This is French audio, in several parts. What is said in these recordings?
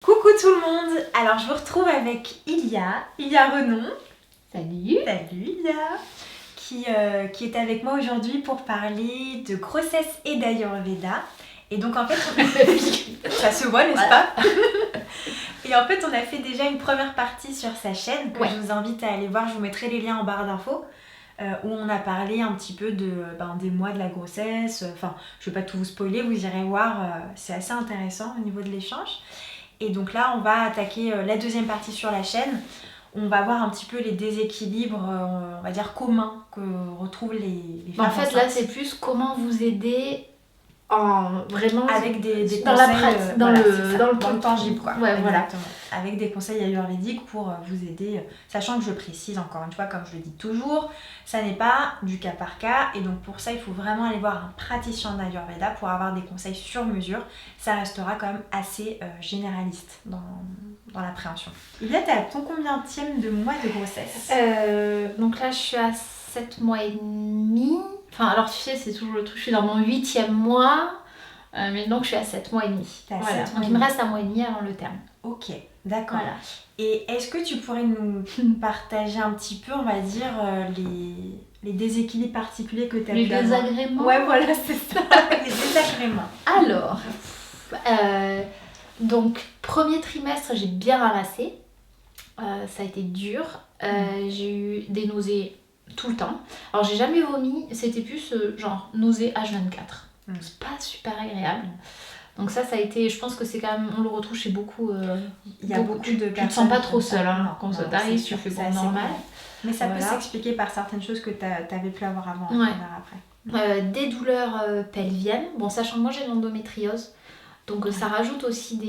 Coucou tout le monde. Alors je vous retrouve avec Ilia Renon. Salut. Salut Ilia. Qui est avec moi aujourd'hui pour parler de grossesse et d'Ayurveda. Et donc en fait, ça se voit, n'est-ce pas? Et en fait, on a fait déjà une première partie sur sa chaîne que je vous invite à aller voir. Je vous mettrai les liens en barre d'infos. Où on a parlé un petit peu des mois de la grossesse. Enfin, je ne vais pas tout vous spoiler, vous irez voir. C'est assez intéressant au niveau de l'échange. Et donc là, on va attaquer la deuxième partie sur la chaîne. On va voir un petit peu les déséquilibres, on va dire communs que retrouvent les femmes En fait, enceintes. là, c'est plus comment vous aider en vraiment avec des dans conseils, la pratique, dans le le tangible, quoi. Ouais, voilà. Exactement. Avec des conseils ayurvédiques pour vous aider, sachant que je précise encore une fois, comme je le dis toujours, ça n'est pas du cas par cas, et donc pour ça il faut vraiment aller voir un praticien d'Ayurveda pour avoir des conseils sur mesure. Ça restera quand même assez généraliste dans l'appréhension. Ilia, t'es à ton combienième de mois de grossesse? Donc là, je suis à 7 mois et demi. Enfin, alors tu sais, c'est toujours le truc, je suis dans mon 8e mois, mais donc je suis à 7 mois et demi. Voilà. Donc il me reste un mois et demi avant le terme. Ok, d'accord. Voilà. Et est-ce que tu pourrais nous partager un petit peu, on va dire, les déséquilibres particuliers que tu as Les pu avoir? désagréments. Ouais, voilà, c'est ça, les désagréments. Alors, donc premier trimestre, j'ai bien ramassé. Ça a été dur. J'ai eu des nausées tout le temps. Alors j'ai jamais vomi, c'était plus genre nausée H24. C'est pas super agréable. Donc ça a été, je pense que c'est quand même, on le retrouve chez beaucoup. Il y a beaucoup de personnes. Tu te sens pas trop seule quand non, t'arrives, c'est tu fais sûr, bon c'est normal. assez Mais ça peut Voilà. s'expliquer par certaines choses que tu avais pu avoir avant, Ouais. après. Des douleurs pelviennes. Bon, sachant que moi j'ai l'endométriose, donc ça rajoute aussi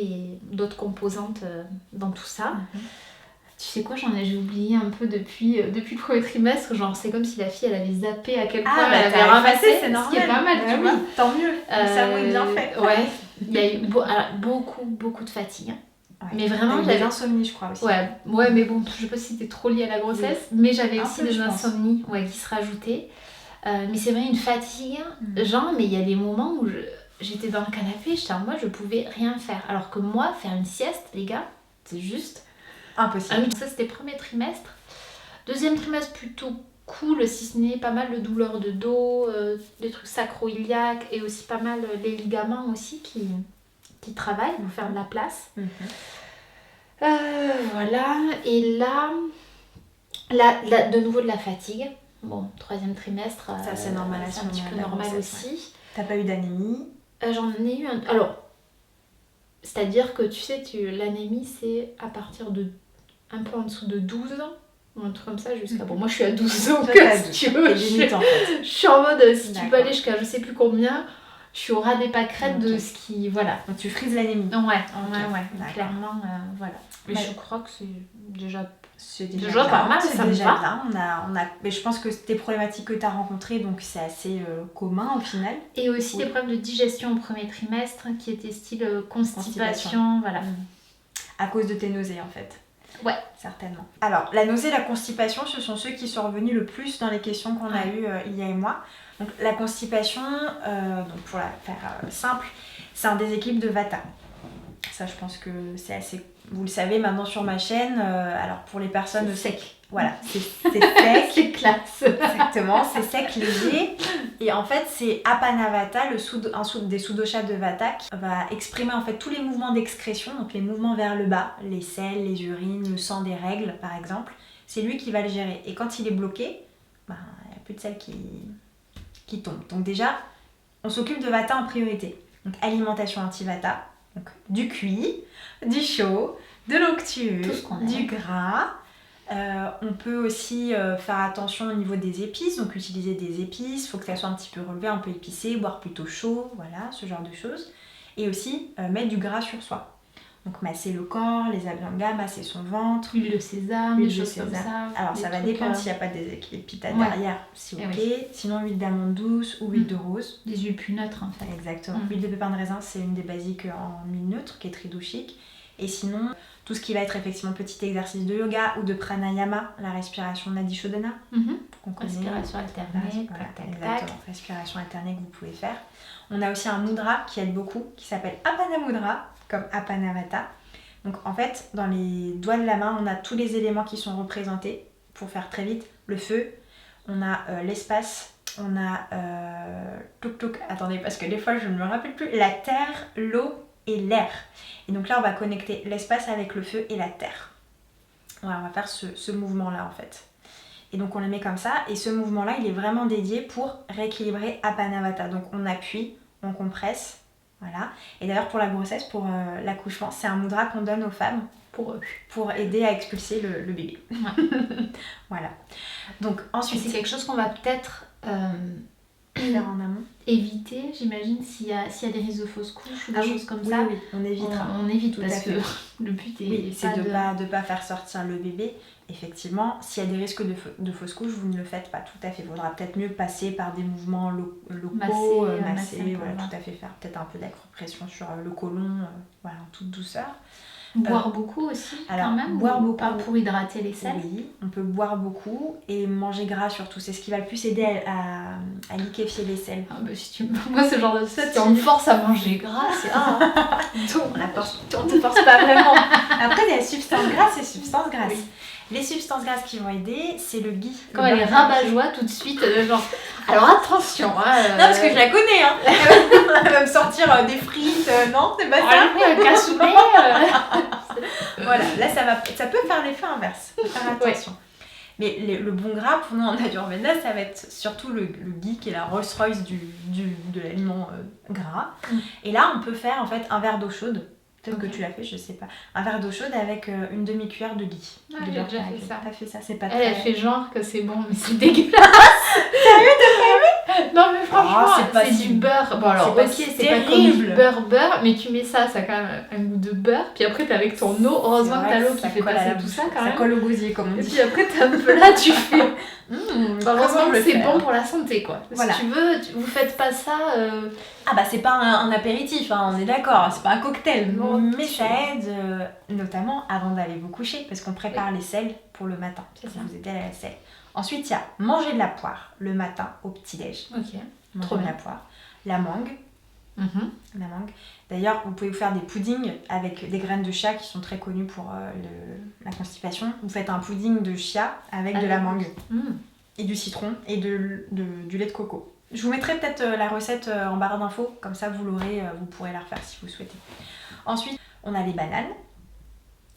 d'autres composantes dans tout ça. Tu sais quoi, j'ai oublié un peu depuis le premier trimestre. Genre, c'est comme si la fille, elle avait zappé à quel point elle avait ramassé. C'est normal. Ce qui est pas mal, tu vois. Tant mieux. Le cerveau est bien fait. Ouais, il y a eu beaucoup de fatigue. Ouais. Mais vraiment, j'avais des insomnies, je crois aussi. Ouais, mais bon, je sais pas si c'était trop lié à la grossesse, mais j'avais aussi des insomnies qui se rajoutaient. Mais c'est vrai, une fatigue, genre, mais il y a des moments où j'étais dans le canapé, j'étais en mode, je pouvais rien faire. Alors que moi, faire une sieste, les gars, c'est juste impossible. Ça, c'était premier trimestre. Deuxième trimestre, plutôt cool, si ce n'est pas mal de douleurs de dos, des trucs sacro-iliaques et aussi pas mal les ligaments aussi qui travaillent pour faire de la place. Voilà, et là, de nouveau de la fatigue. Bon, troisième trimestre, ça c'est normal, c'est un petit peu normal aussi. Ouais. T'as pas eu d'anémie? J'en ai eu un. Alors, c'est-à-dire que tu sais, l'anémie c'est à partir de un peu en dessous de 12 ans, ou un truc comme ça, jusqu'à. Bon, moi je suis à 12 ans, si tu veux. Je suis en mode, si tu peux aller jusqu'à je sais plus combien, je suis au ras des pâquerettes de ce qui. Voilà. Donc tu frises l'anémie. Ouais, clairement, voilà. Mais je crois que c'est déjà pas mal, c'est ça déjà me va. Bien. Mais je pense que c'est des problématiques que tu as rencontrées, donc c'est assez commun au final. Et aussi des problèmes de digestion au premier trimestre qui étaient style constipation. Voilà. À cause de tes nausées en fait. Ouais. Certainement. Alors, la nausée et la constipation, ce sont ceux qui sont revenus le plus dans les questions qu'on a eues Ilia et moi. Donc, la constipation, donc pour la faire simple, c'est un déséquilibre de Vata. Ça, je pense que c'est assez... Vous le savez maintenant sur ma chaîne. Alors, pour les personnes... C'est sec. Voilà, c'est sec. C'est classe. Exactement, c'est sec, léger. Et en fait, c'est Apanavata, des sous-doshas de Vata, qui va exprimer en fait tous les mouvements d'excrétion, donc les mouvements vers le bas, les selles, les urines, le sang des règles, par exemple. C'est lui qui va le gérer. Et quand il est bloqué, il n'y a plus de sel qui tombe. Donc déjà, on s'occupe de Vata en priorité. Donc alimentation anti-Vata, donc du cuit, du chaud, de l'onctueux, du gras. On peut aussi faire attention au niveau des épices, donc utiliser des épices, il faut que ça soit un petit peu relevé, un peu épicé, boire plutôt chaud, voilà, ce genre de choses. Et aussi mettre du gras sur soi. Donc masser le corps, les abhyanga, masser son ventre. Huile de sésame, des choses comme ça. Alors ça va dépendre s'il n'y a pas des épitas derrière, c'est ok. Oui. Sinon huile d'amande douce ou huile de rose. Des huiles plus neutres en fait. Exactement. Huile de pépin de raisin, c'est une des basiques en huile neutre qui est très douchique. Et sinon, tout ce qui va être effectivement petit exercice de yoga ou de pranayama, la respiration Nadi Shodhana, qu'on connaît. Respiration alternée, exactement. Respiration alternée que vous pouvez faire. On a aussi un mudra qui aide beaucoup, qui s'appelle Apana Mudra, comme Apanavata, Donc en fait, dans les doigts de la main, on a tous les éléments qui sont représentés. Pour faire très vite, le feu, on a l'espace, on a attendez, parce que des fois je ne me rappelle plus, la terre, l'eau et l'air. Et donc là, on va connecter l'espace avec le feu et la terre. Voilà, on va faire ce mouvement-là en fait. Et donc on le met comme ça, et ce mouvement-là, il est vraiment dédié pour rééquilibrer Apanavata. Donc on appuie, on compresse, voilà. Et d'ailleurs pour la grossesse, pour l'accouchement, c'est un mudra qu'on donne aux femmes pour aider à expulser le bébé. Ouais. Voilà. Donc ensuite... C'est quelque chose qu'on va peut-être faire en amont. Éviter, j'imagine, s'il y a des risques de fausses couches ou des choses comme ça. Oui, on évitera. On évite tout parce que le but est c'est de pas faire sortir le bébé. Effectivement, s'il y a des risques de fausse couche, vous ne le faites pas tout à fait. Il vaudra peut-être mieux passer par des mouvements locaux, masser, voilà, tout à fait, faire peut-être un peu d'acupression sur le côlon, voilà, en toute douceur. Boire beaucoup aussi, alors, quand même, boire beaucoup pour hydrater les selles. Oui, on peut boire beaucoup et manger gras surtout. C'est ce qui va le plus aider à liquéfier les selles. Ah bah si tu moi ce genre de choses, si on me force à manger gras, c'est on te force pas vraiment. Après, il y a substances grasses et substances grasses. Oui. Les substances grasses qui vont aider, c'est le ghee. Quand elle est rabat-joie tout de suite, genre... Alors attention, Non, parce que je la connais, hein. Elle va me sortir des frites, non, c'est pas ça. Un cassoulet. Voilà, là ça peut faire l'effet inverse. Faut faire attention. Mais le bon gras, pour nous en Ayurveda, ça va être surtout le ghee, qui est la Rolls Royce de l'aliment gras. Et là, on peut faire en fait un verre d'eau chaude. Peut-être que tu l'as fait, je sais pas. Un verre d'eau chaude avec une demi-cuillère de ghee. Ah, j'ai déjà fait ça. T'as fait ça, c'est pas Elle fait genre que c'est bon, mais c'est dégueulasse. Sérieux, t'as pas aimé? Non, mais franchement, c'est du beurre. Bon, alors, ok, c'est pas comme du beurre, mais tu mets ça a quand même un goût de beurre. Puis après, t'es avec ton eau. Heureusement que t'as l'eau qui fait passer tout ça quand même. Ça colle au gosier, comme on dit. Et puis après, t'as un peu là, tu fais. Heureusement que c'est bon pour la santé, quoi. Voilà. Si tu veux, vous faites pas ça. Ah bah c'est pas un apéritif, hein, on est d'accord, c'est pas un cocktail, mais ça aide notamment avant d'aller vous coucher parce qu'on prépare les selles pour le matin, ça vous aide à la selle. Ensuite il y a manger de la poire le matin au petit-déj. Ok. Trop de la poire. La mangue. La mangue. D'ailleurs vous pouvez vous faire des puddings avec des graines de chia qui sont très connues pour la constipation. Vous faites un pudding de chia avec de la mangue et du citron et du lait de coco. Je vous mettrai peut-être la recette en barre d'infos, comme ça vous l'aurez, vous pourrez la refaire si vous souhaitez. Ensuite, on a les bananes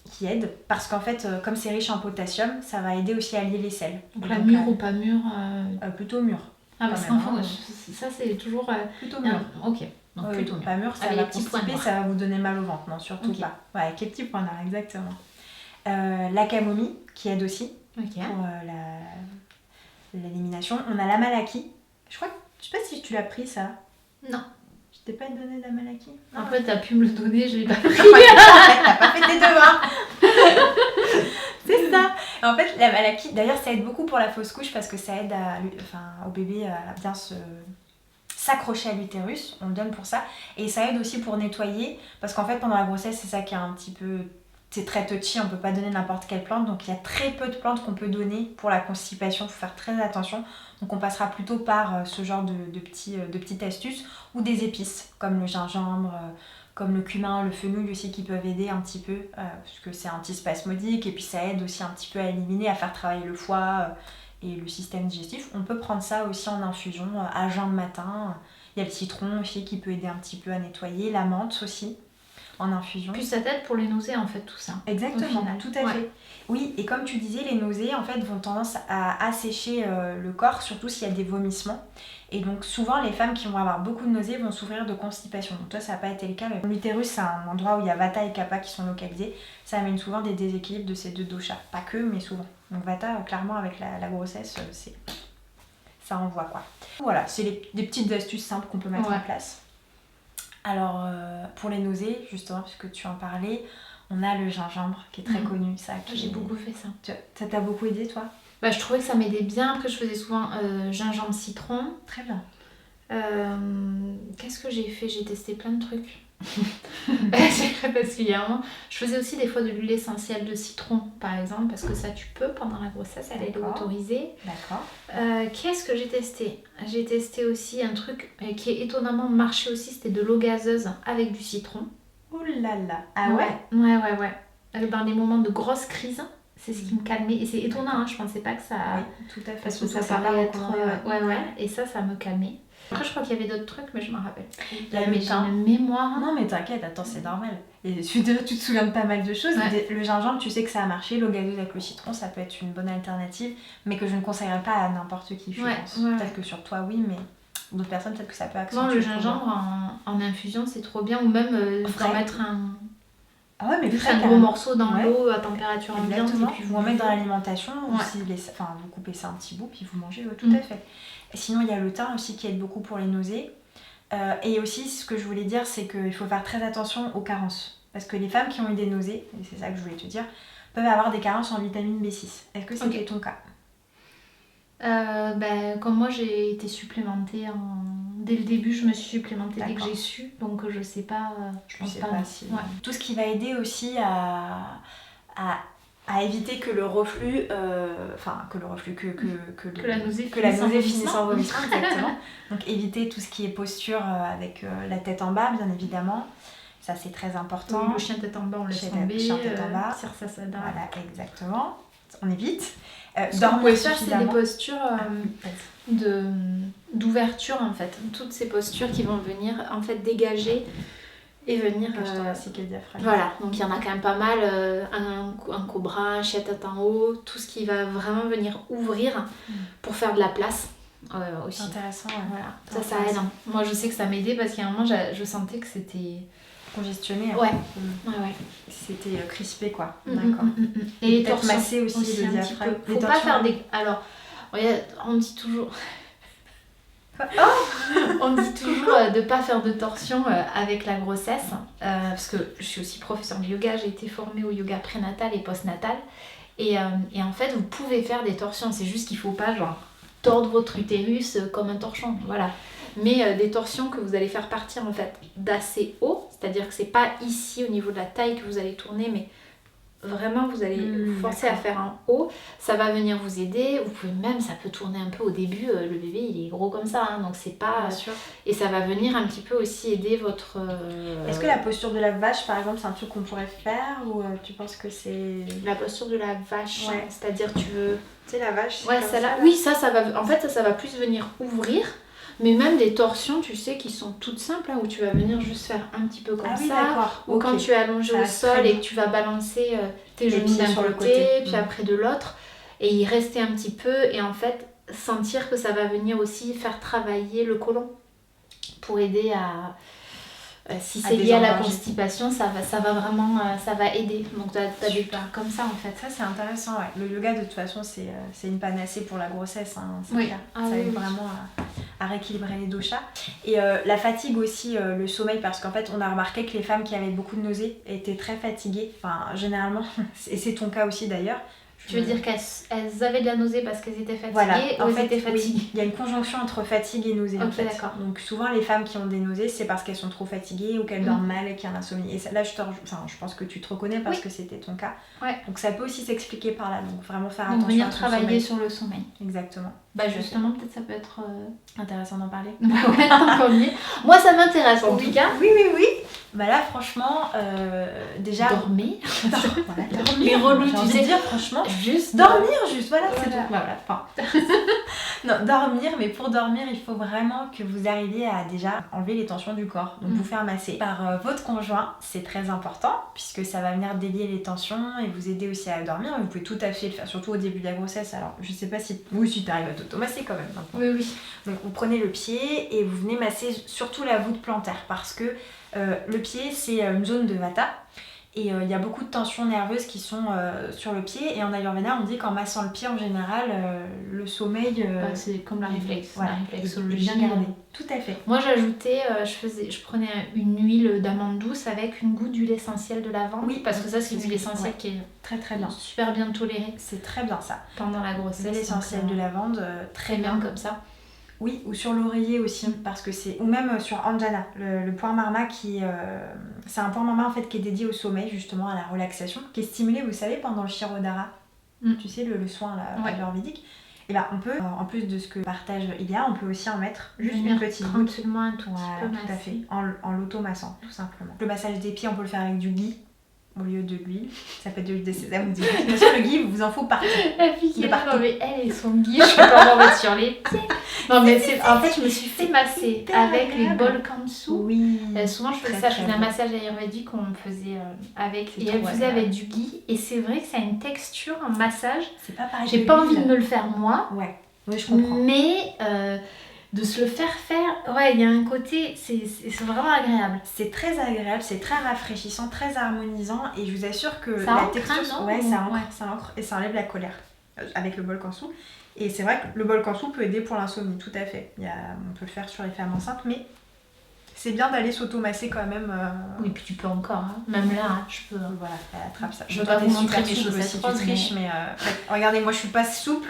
qui aident, parce qu'en fait, comme c'est riche en potassium, ça va aider aussi à lier les selles. Donc la mûre ou pas mûre plutôt mûre. Ah bah ça c'est toujours... plutôt mûre. Ok, donc plutôt mûre. Pas mûre, ça va constiper, ça va vous donner mal au ventre, non, surtout pas. Ouais, avec les petits points noirs, exactement. La camomille qui aide aussi pour l'élimination. On a la malaki. Je sais pas si tu l'as pris ça. Non. Je t'ai pas donné de la malaki. Après t'as pu me le donner, je l'ai pas pris. T'as pas fait tes devoirs. C'est ça. En fait la malaki, d'ailleurs ça aide beaucoup pour la fausse couche parce que ça aide au bébé à bien s'accrocher à l'utérus. On le donne pour ça. Et ça aide aussi pour nettoyer parce qu'en fait pendant la grossesse c'est ça qui est un petit peu... C'est très touchy, on ne peut pas donner n'importe quelle plante, donc il y a très peu de plantes qu'on peut donner pour la constipation, il faut faire très attention. Donc on passera plutôt par ce genre de petites astuces ou des épices comme le gingembre, comme le cumin, le fenouil aussi qui peuvent aider un petit peu, puisque c'est antispasmodique et puis ça aide aussi un petit peu à éliminer, à faire travailler le foie et le système digestif. On peut prendre ça aussi en infusion à jeun le matin. Il y a le citron aussi qui peut aider un petit peu à nettoyer, la menthe aussi. En infusion. Puis ça t'aide pour les nausées en fait tout ça. Exactement, tout à fait. Oui, et comme tu disais, les nausées en fait vont tendance à assécher le corps, surtout s'il y a des vomissements. Et donc souvent les femmes qui vont avoir beaucoup de nausées vont souffrir de constipation. Donc toi ça n'a pas été le cas, mais l'utérus c'est un endroit où il y a Vata et Kapha qui sont localisés. Ça amène souvent des déséquilibres de ces deux doshas. Pas que, mais souvent. Donc Vata, clairement avec la grossesse, ça envoie quoi. Voilà, c'est des petites astuces simples qu'on peut mettre en place. Alors, pour les nausées, justement, puisque tu en parlais, on a le gingembre qui est très connu. J'ai beaucoup fait ça. Ça t'a beaucoup aidé, toi? Bah, je trouvais que ça m'aidait bien. Après, je faisais souvent gingembre citron. Très bien. Qu'est-ce que j'ai fait? J'ai testé plein de trucs. Parce qu'il y a un moment, je faisais aussi des fois de l'huile essentielle de citron par exemple, parce que ça tu peux pendant la grossesse, elle est autorisée. D'accord. Qu'est-ce que j'ai testé? J'ai testé aussi un truc qui étonnamment marché aussi, c'était de l'eau gazeuse avec du citron. Oh là là. Ah ouais? Ouais. Dans les moments de grosse crise, c'est ce qui me calmait. Et c'est étonnant, hein, je pensais pas que ça... Oui, tout à fait. Parce que ça c'est pas paraît être... recommandé, Ouais. Et ça me calmait. Après, je crois qu'il y avait d'autres trucs, mais je m'en rappelle. Il y a mais le j'ai thym. une mémoire. Non mais t'inquiète, attends, c'est normal. Et tu te souviens de pas mal de choses. Ouais. Le gingembre, tu sais que ça a marché. L'eau gazeuse avec le citron, ça peut être une bonne alternative, mais que je ne conseillerais pas à n'importe qui, je pense. Peut-être que sur toi, oui, mais d'autres personnes, peut-être que ça peut accentuer. Non, le gingembre en infusion, c'est trop bien. Ou même d'en mettre Ah ouais, mais un gros morceau dans l'eau à température ambiante. Exactement. Et puis vous en mettez dans l'alimentation, ou si vous coupez ça un petit bout, puis vous mangez, tout à fait. Et sinon, il y a le thym aussi qui aide beaucoup pour les nausées. Et aussi, ce que je voulais dire, c'est qu'il faut faire très attention aux carences. Parce que les femmes qui ont eu des nausées, et c'est ça que je voulais te dire, peuvent avoir des carences en vitamine B6. Est-ce que c'était ton cas? Comme moi, j'ai été supplémentée dès le début, je me suis supplémentée dès que j'ai su, donc je sais pas. Je pense pas si. Ouais. Tout ce qui va aider aussi à éviter que le reflux, que la nausée finisse en vomissement, exactement. Donc éviter tout ce qui est posture avec la tête en bas, bien évidemment. Ça, c'est très important. Oui, le chien tête en bas, on laisse tomber. Chien tête en bas. Sirsasana. Voilà, exactement. On évite. Dormir faire, c'est des postures d'ouverture, en fait. Toutes ces postures qui vont venir, en fait, dégager et venir... thoracique et diaphragme. Voilà, donc il y en a quand même pas mal. Un cobra, un chien tête en haut, tout ce qui va vraiment venir ouvrir pour faire de la place. Aussi. C'est intéressant. Voilà. Ça aide. Hein. Moi, je sais que ça m'aidait parce qu'à un moment, je sentais que c'était... congestionné. Ouais. C'était crispé, quoi. D'accord. Et les torsions masser aussi le diaphragme. Faut pas faire des... Alors, on dit toujours... On dit toujours de ne pas faire de torsion avec la grossesse, parce que je suis aussi professeure de yoga, j'ai été formée au yoga prénatal et postnatal, et en fait vous pouvez faire des torsions, c'est juste qu'il ne faut pas tordre votre utérus comme un torchon, voilà. Mais des torsions que vous allez faire partir en fait d'assez haut, c'est-à-dire que c'est pas ici au niveau de la taille que vous allez tourner, mais vraiment vous allez forcer à faire un haut, ça va venir vous aider. Vous pouvez même, ça peut tourner un peu au début, le bébé il est gros comme ça, hein, donc c'est pas... Bien sûr. Et ça va venir un petit peu aussi aider votre... Est-ce que la posture de la vache par exemple c'est un truc qu'on pourrait faire, ou tu penses que c'est... La posture de la vache, c'est-à-dire tu veux... Tu sais la vache, ouais, celle-là, oui, ça va... En fait ça va plus venir ouvrir. Mais même des torsions, tu sais, qui sont toutes simples, hein, où tu vas venir juste faire un petit peu comme ça. Ou quand tu es allongé au sol et que tu vas balancer tes genoux d'un côté, puis après de l'autre. Et y rester un petit peu et en fait sentir que ça va venir aussi faire travailler le côlon. Pour aider à... si c'est lié à la constipation, ça va vraiment ça va aider. Donc tu as des trucs comme ça en fait. Ça c'est intéressant, ouais. Le yoga de toute façon c'est une panacée pour la grossesse, hein, c'est clair. Ça aide vraiment à rééquilibrer les doshas. Et la fatigue aussi, le sommeil, parce qu'en fait on a remarqué que les femmes qui avaient beaucoup de nausées étaient très fatiguées. Enfin généralement, et c'est ton cas aussi d'ailleurs. Tu veux dire qu'elles avaient de la nausée parce qu'elles étaient fatiguées, voilà. ou elles étaient fatiguées? Oui. Il y a une conjonction entre fatigue et nausée. Ok, en fait. d'accord. Donc souvent les femmes qui ont des nausées, c'est parce qu'elles sont trop fatiguées ou qu'elles dorment mal et qu'il y a un insomnie. Et ça, là je pense que tu te reconnais parce que c'était ton cas. Ouais. Donc ça peut aussi s'expliquer par là. Donc vraiment faire donc attention venir à son travailler sommeil. sur le sommeil. Exactement. Bah justement, peut-être ça peut être intéressant d'en parler. Ouais, encore mieux. Moi ça m'intéresse en tout cas. Oui. Bah là franchement, déjà... Dormir. Voilà, dormir. Les relous, tu sais. Dire franchement, juste dormir, juste, voilà. c'est tout. Voilà. Enfin. Non, dormir, mais pour dormir, il faut vraiment que vous arriviez à déjà enlever les tensions du corps. Donc vous faire masser par votre conjoint, c'est très important, puisque ça va venir délier les tensions et vous aider aussi à dormir. Vous pouvez tout à fait le faire, surtout au début de la grossesse. Alors je sais pas si tu arrives à t'automasser quand même maintenant. Oui. Donc vous prenez le pied et vous venez masser surtout la voûte plantaire, parce que le pied c'est une zone de vata. Et il y a beaucoup de tensions nerveuses qui sont sur le pied. Et en Ayurveda, on dit qu'en massant le pied, en général, le sommeil... c'est comme la réflexe. Voilà, la réflexologie. Bien gardé. Tout à fait. Moi, j'ajoutais, je prenais une huile d'amande douce avec une goutte d'huile essentielle de lavande. Oui, parce que ça, c'est une huile essentielle qui est très très bien. Super bien tolérée. C'est très bien ça. Pendant la grossesse. L'huile essentielle de lavande, très bien comme ça. Oui, ou sur l'oreiller aussi, parce que c'est... Ou même sur Anjana, le point marma qui... c'est un point marma en fait qui est dédié au sommeil, justement, à la relaxation, qui est stimulé, vous savez, pendant le Shirodhara. Tu sais, le soin là, ayurvédique. Et on peut, en plus de ce que partage Ilia, on peut aussi en mettre juste Venir une petite goutte. tranquillement un tout petit peu Tout à fait, en l'automassant, tout simplement. Le massage des pieds, on peut le faire avec du ghee au lieu de l'huile. Ça peut être de l'huile de sésame ou du ghee. Bien sûr, le ghee, vous en faut partout. La fille qui est là, non mais elle et son ghee, je vais pas m'en mettre sur les pieds. Non mais en fait, je me suis fait masser avec les bols kansu. Oui. Souvent, je faisais ça, je faisais un massage ayurvédique qu'on me faisait avec. Et elle faisait avec du ghee. Et c'est vrai que ça a une texture en massage. C'est pas pareil. J'ai pas envie de me le faire moi. Ouais, oui, je comprends. Mais de se le faire, ouais, il y a un côté, c'est vraiment agréable. C'est très agréable, c'est très rafraîchissant, très harmonisant. Et je vous assure que ça la ancre, texture, non, ouais, ça ancre et ça enlève la colère avec le bol kansu. Et c'est vrai que le bol kansu peut aider pour l'insomnie, tout à fait. On peut le faire sur les femmes enceintes, mais c'est bien d'aller s'automasser quand même. Oui, puis tu peux encore, hein. Même là, je peux. Voilà, attrape ça. Je veux pas vous montrer mes chaussettes si tu triches, mais regardez, moi je suis pas souple.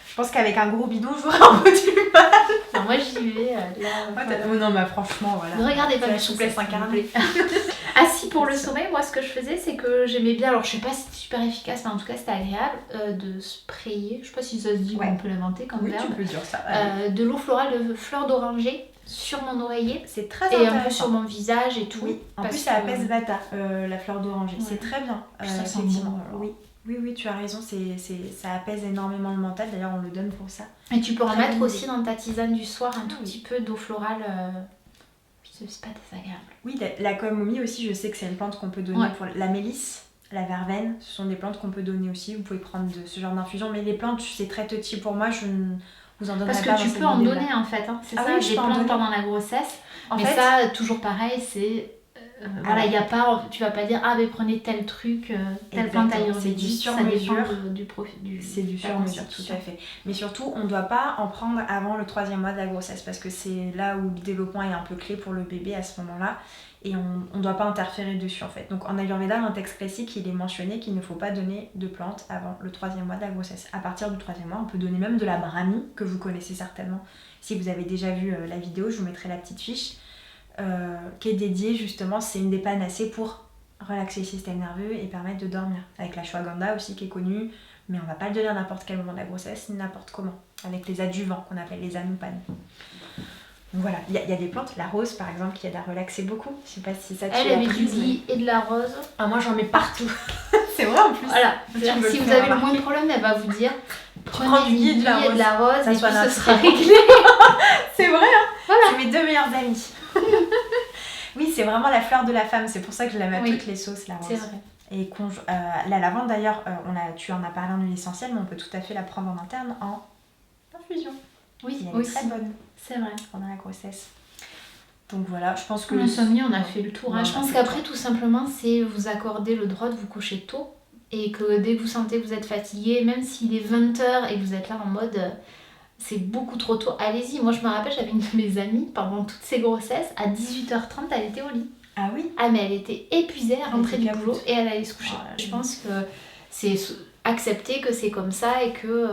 Je pense qu'avec un gros bidon, j'aurais un peu du mal. Non, moi j'y vais là. Non, mais franchement, voilà. Ne regardez pas la mes souplesse incarnée. Ah si, pour le sommeil, moi ce que je faisais, c'est que j'aimais bien, alors je sais pas si c'était super efficace, mais en tout cas c'était agréable, de sprayer, je sais pas si ça se dit, on peut l'inventer comme verbe. Oui, tu peux dire ça. De l'eau florale de fleurs d'oranger sur mon oreiller. C'est très intéressant. Et un peu sur mon visage et tout. Oui, en plus ça apaise Vata, la fleur d'oranger. Ouais. C'est très bien. Ça sent bon. Oui, tu as raison, ça apaise énormément le mental, d'ailleurs on le donne pour ça. Et tu peux en mettre aussi dans ta tisane du soir un tout petit peu d'eau florale, c'est pas désagréable. Oui, la camomille aussi, je sais que c'est une plante qu'on peut donner pour la mélisse, la verveine, ce sont des plantes qu'on peut donner aussi, vous pouvez prendre ce genre d'infusion, mais les plantes c'est très touchy pour moi, je ne vous en donnerai pas. Parce que tu peux en donner en fait, hein. C'est ça, des plantes pendant la grossesse, mais ça toujours pareil, c'est... Voilà, y a pas, tu vas pas dire mais prenez tel truc, telle plante ayurvédique, ça dépend du profil. C'est du sur-mesure, tout à fait. Mais surtout, on ne doit pas en prendre avant le 3e mois de la grossesse parce que c'est là où le développement est un peu clé pour le bébé à ce moment-là et on ne doit pas interférer dessus en fait. Donc en Ayurveda, dans le texte classique, il est mentionné qu'il ne faut pas donner de plantes avant le 3e mois de la grossesse. À partir du 3e mois, on peut donner même de la brahmi, que vous connaissez certainement. Si vous avez déjà vu la vidéo, je vous mettrai la petite fiche. Qui est dédiée justement, c'est une des panacées pour relaxer le système nerveux et permettre de dormir. Avec la ashwagandha aussi qui est connue, mais on va pas le donner à n'importe quel moment de la grossesse, ni n'importe comment. Avec les adjuvants qu'on appelle les anupan. Donc voilà, il y a des plantes, la rose par exemple, qui aide à relaxer beaucoup. Je sais pas si ça Elle met du ghee et de la rose. Ah, moi j'en mets partout. C'est vrai en plus. Voilà, si vous avez le moins de problème, elle va vous dire prenez du ghee et de la rose et puis ce sera réglé. C'est vrai, hein. Voilà. C'est mes 2 meilleures amies. Oui, c'est vraiment la fleur de la femme, c'est pour ça que je la mets à toutes les sauces, la rose. C'est vrai. Et la lavande d'ailleurs, tu en as parlé en huile essentielle, mais on peut tout à fait la prendre en interne en infusion. Oui, elle est très bonne. C'est vrai. Pendant la grossesse. Donc voilà, je pense que... L'insomnie, on a fait le tour. Je pense qu'après, tout simplement, c'est vous accorder le droit de vous coucher tôt. Et que dès que vous sentez que vous êtes fatigué, même s'il est 20h et que vous êtes là en mode... c'est beaucoup trop tôt, allez-y. Moi, je me rappelle, j'avais une de mes amies, pendant toutes ses grossesses, à 18h30, elle était au lit. Ah oui? Ah, mais elle était épuisée, elle rentrait du boulot et elle allait se coucher. Je pense que c'est accepter que c'est comme ça et que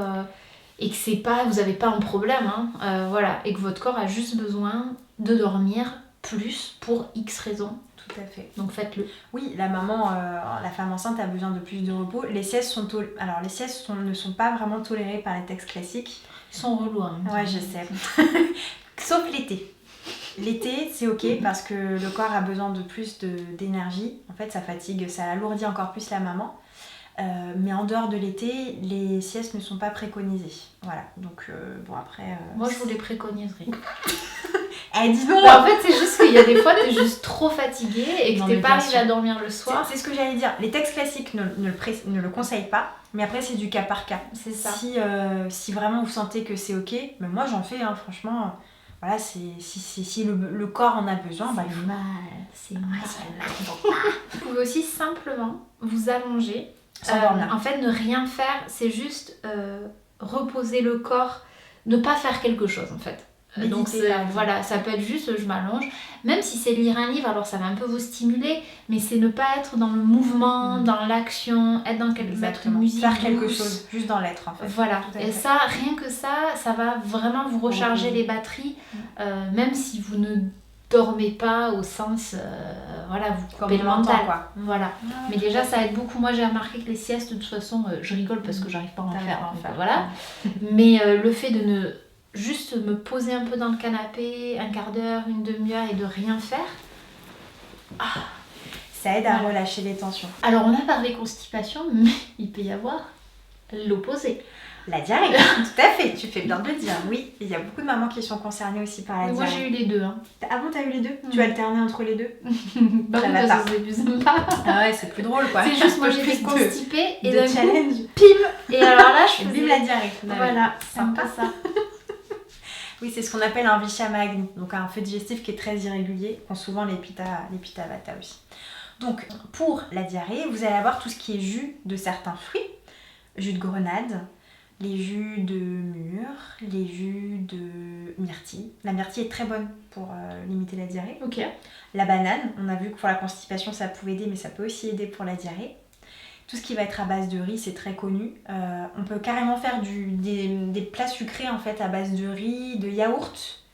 c'est pas, vous avez pas un problème, hein, voilà, et que votre corps a juste besoin de dormir plus pour X raisons. Tout à fait. Donc faites-le. Oui, la maman, la femme enceinte a besoin de plus de repos. Les siestes ne sont pas vraiment tolérées par les textes classiques. Ils sont relous, hein. Ouais, je sais. Sauf l'été. L'été, c'est ok parce que le corps a besoin de plus d'énergie. En fait, ça fatigue, ça alourdit encore plus la maman. Mais en dehors de l'été, les siestes ne sont pas préconisées. Voilà, donc bon après... Moi, je vous les préconiserai. Dis donc. En fait, c'est juste qu'il y a des fois, t'es juste trop fatiguée et que t'es pas arrivé à dormir le soir. C'est ce que j'allais dire. Les textes classiques ne le conseillent pas, mais après, c'est du cas par cas. C'est ça. Si vraiment vous sentez que c'est ok, mais moi j'en fais, hein, franchement... Voilà, si le corps en a besoin, c'est mal. Vous pouvez aussi simplement vous allonger. En fait, ne rien faire, c'est juste reposer le corps, ne pas faire quelque chose en fait. Donc voilà, ça peut être juste je m'allonge, même si c'est lire un livre, alors ça va un peu vous stimuler, mais c'est ne pas être dans le mouvement, dans l'action, être dans mettre une musique, faire quelque chose, juste dans l'être en fait. Voilà, et ça, rien que ça va vraiment vous recharger les batteries, même si vous ne dormez pas au sens, voilà, vous coupez le mental, mental. quoi. Voilà. Mais déjà, ça aide beaucoup. Moi, j'ai remarqué que les siestes, de toute façon, je rigole parce que j'arrive pas à en faire. Voilà. Mais le fait de ne juste me poser un peu dans le canapé, un quart d'heure, une demi-heure et de rien faire, ça aide à relâcher les tensions. Alors, on a parlé constipation, mais il peut y avoir l'opposé. La diarrhée, tout à fait, tu fais bien de le dire. Oui, il y a beaucoup de mamans qui sont concernées aussi par la diarrhée. Moi, j'ai eu les deux. Hein. Ah bon, t'as eu les deux? Tu alternais entre les deux? Bah oui, parce que c'est plus sympa. Ah ouais, c'est plus drôle, quoi. C'est juste, moi, j'étais constipée et de d'un challenge. coup, pim. Et alors là, je faisais... Vive la diarrhée. Voilà, sympa ça. Oui, c'est ce qu'on appelle un Vishamagni, donc un feu digestif qui est très irrégulier, qu'ont souvent les Pitta Vata aussi. Donc, pour la diarrhée, vous allez avoir tout ce qui est jus de certains fruits, jus de grenade, les jus de mûre, les jus de myrtille. La myrtille est très bonne pour limiter la diarrhée. Ok. La banane, on a vu que pour la constipation ça pouvait aider, mais ça peut aussi aider pour la diarrhée. Tout ce qui va être à base de riz, c'est très connu. On peut carrément faire des plats sucrés en fait à base de riz, de yaourt,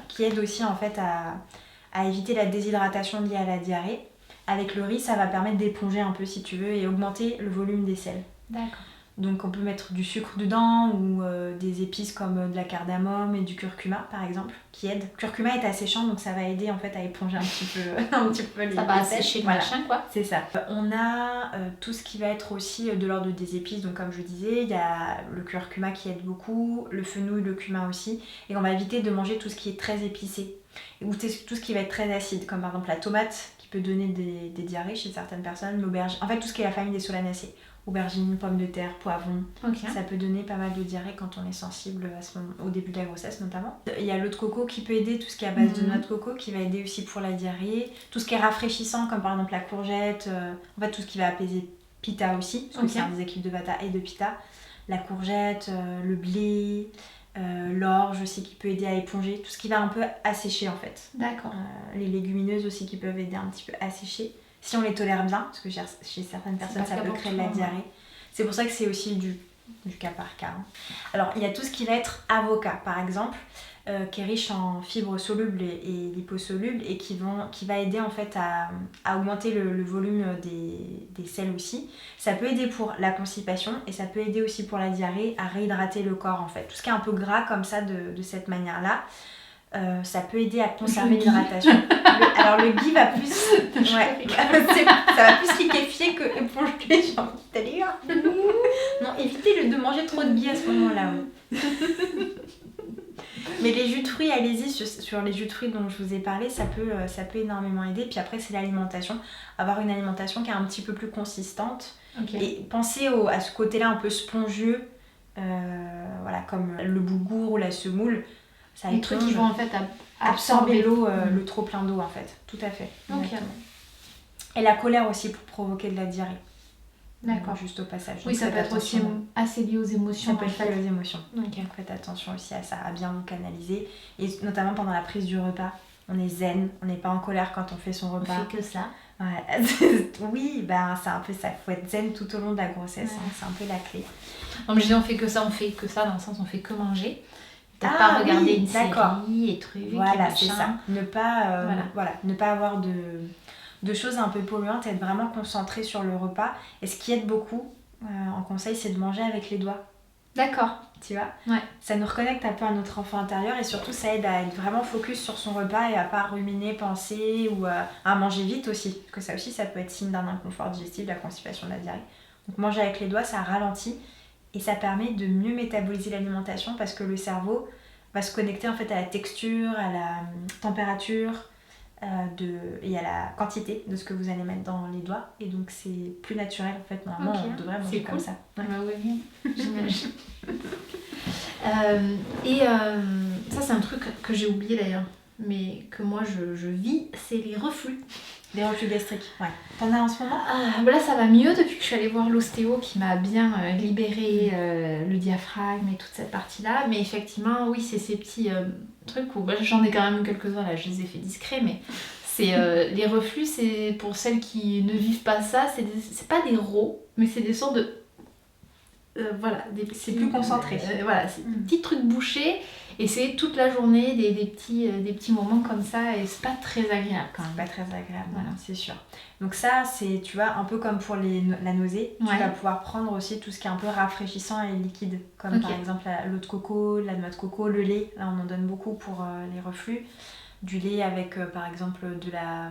qui aident aussi en fait à éviter la déshydratation liée à la diarrhée. Avec le riz, ça va permettre d'éponger un peu si tu veux et augmenter le volume des selles. D'accord. Donc on peut mettre du sucre dedans ou des épices comme de la cardamome et du curcuma par exemple qui aident. Le curcuma est asséchant donc ça va aider en fait à éponger un petit peu les ça va assécher le machin quoi. C'est ça. On a tout ce qui va être aussi de l'ordre des épices, donc comme je disais, il y a le curcuma qui aide beaucoup, le fenouil, le cumin aussi, et on va éviter de manger tout ce qui est très épicé ou tout ce qui va être très acide comme par exemple la tomate qui peut donner des diarrhées chez certaines personnes, l'aubergine, en fait tout ce qui est la famille des solanacées. Aubergines, pommes de terre, poivrons. Ça peut donner pas mal de diarrhée quand on est sensible au début de la grossesse notamment. Il y a l'eau de coco qui peut aider, tout ce qui est à base de noix de coco qui va aider aussi pour la diarrhée. Tout ce qui est rafraîchissant comme par exemple la courgette, en fait tout ce qui va apaiser Pitta aussi, parce que c'est un déséquilibre de Vata et de Pitta. La courgette, le blé, l'orge aussi qui peut aider à éponger, tout ce qui va un peu assécher en fait. D'accord. Les légumineuses aussi qui peuvent aider un petit peu à assécher. Si on les tolère bien, parce que chez certaines personnes ça peut créer de la diarrhée. C'est pour ça que c'est aussi du cas par cas. Hein. Alors il y a tout ce qui va être avocat par exemple, qui est riche en fibres solubles et liposolubles et qui va aider en fait à augmenter le volume des selles aussi. Ça peut aider pour la constipation et ça peut aider aussi pour la diarrhée à réhydrater le corps en fait. Tout ce qui est un peu gras comme ça de cette manière-là. Ça peut aider à conserver l'hydratation. Alors le ghee va plus... Ouais, ça va plus liquéfier que éponger, j'ai envie de dire. Non, évitez de manger trop de ghee à ce moment-là. Ouais. Mais les jus de fruits, allez-y, sur les jus de fruits dont je vous ai parlé, ça peut énormément aider. Puis après, c'est l'alimentation. Avoir une alimentation qui est un petit peu plus consistante. Et pensez à ce côté-là un peu spongieux, voilà, comme le boulgour ou la semoule. Ça les trucs qui vont en fait absorber l'eau, le trop plein d'eau en fait. Tout à fait. Et la colère aussi pour provoquer de la diarrhée. D'accord. Juste au passage. Oui, ça peut être aussi assez lié aux émotions. Ça peut être lié aux émotions. Donc faites attention aussi à ça, à bien vous canaliser. Et notamment pendant la prise du repas. On est zen, on n'est pas en colère quand on fait son repas. On fait que ça. Ouais. Oui, c'est un peu ça. Il faut être zen tout au long de la grossesse. Hein. C'est un peu la clé. Non, mais je dis on fait que ça dans le sens on fait que manger. Peut-être pas regarder une série et trucs. Voilà, c'est ça. Ne pas avoir de choses un peu polluantes, être vraiment concentré sur le repas. Et ce qui aide beaucoup en conseil, c'est de manger avec les doigts. D'accord. Tu vois, ouais. Ça nous reconnecte un peu à notre enfant intérieur et surtout ça aide à être vraiment focus sur son repas et à pas ruminer, penser ou à manger vite aussi. Parce que ça aussi, ça peut être signe d'un inconfort digestif, de la constipation, de la diarrhée. Donc manger avec les doigts, ça ralentit. Et ça permet de mieux métaboliser l'alimentation parce que le cerveau va se connecter en fait à la texture, à la température et à la quantité de ce que vous allez mettre dans les doigts. Et donc c'est plus naturel en fait. Normalement, on devrait manger comme ça. Ouais. Bah oui, j'imagine. Ça c'est un truc que j'ai oublié d'ailleurs, mais que moi je vis, c'est les reflux. Les reflux gastriques, ouais. T'en as en ce moment ? Là ça va mieux depuis que je suis allée voir l'ostéo qui m'a bien libéré le diaphragme et toute cette partie-là. Mais effectivement, oui, c'est ces petits trucs où j'en ai quand même quelques-uns là, je les ai fait discrets, mais c'est les reflux, c'est pour celles qui ne vivent pas ça, c'est pas des rots, mais c'est des sortes de... voilà, des petits, c'est plus concentré. Voilà, c'est des petits trucs bouchés et c'est toute la journée des petits moments comme ça et c'est pas très agréable quand même. C'est pas très agréable, Voilà. c'est sûr. Donc ça, c'est, tu vois, un peu comme pour la nausée, tu vas pouvoir prendre aussi tout ce qui est un peu rafraîchissant et liquide, comme par exemple l'eau de coco, la noix de coco, le lait, là on en donne beaucoup pour les reflux. Du lait avec par exemple de la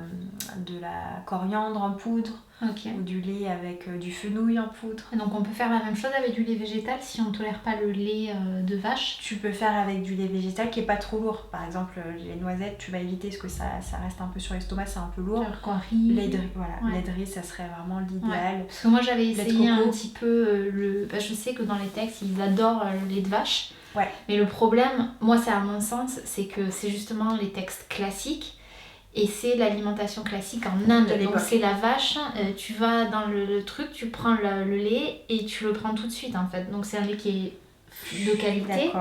coriandre en poudre, ou du lait avec du fenouil en poudre. Et donc on peut faire la même chose avec du lait végétal si on ne tolère pas le lait de vache. Tu peux faire avec du lait végétal qui est pas trop lourd. Par exemple les noisettes, tu vas éviter parce que ça reste un peu sur l'estomac, c'est un peu lourd. Genre quoi, riz. Lait de riz, ça serait vraiment l'idéal. Parce que moi j'avais essayé un petit peu je sais que dans les textes ils adorent le lait de vache. Ouais. Mais le problème, moi c'est à mon sens, c'est que c'est justement les textes classiques et c'est l'alimentation classique en Inde. Donc c'est la vache, tu vas dans le truc, tu prends le lait et tu le prends tout de suite en fait. Donc c'est un lait qui est de qualité,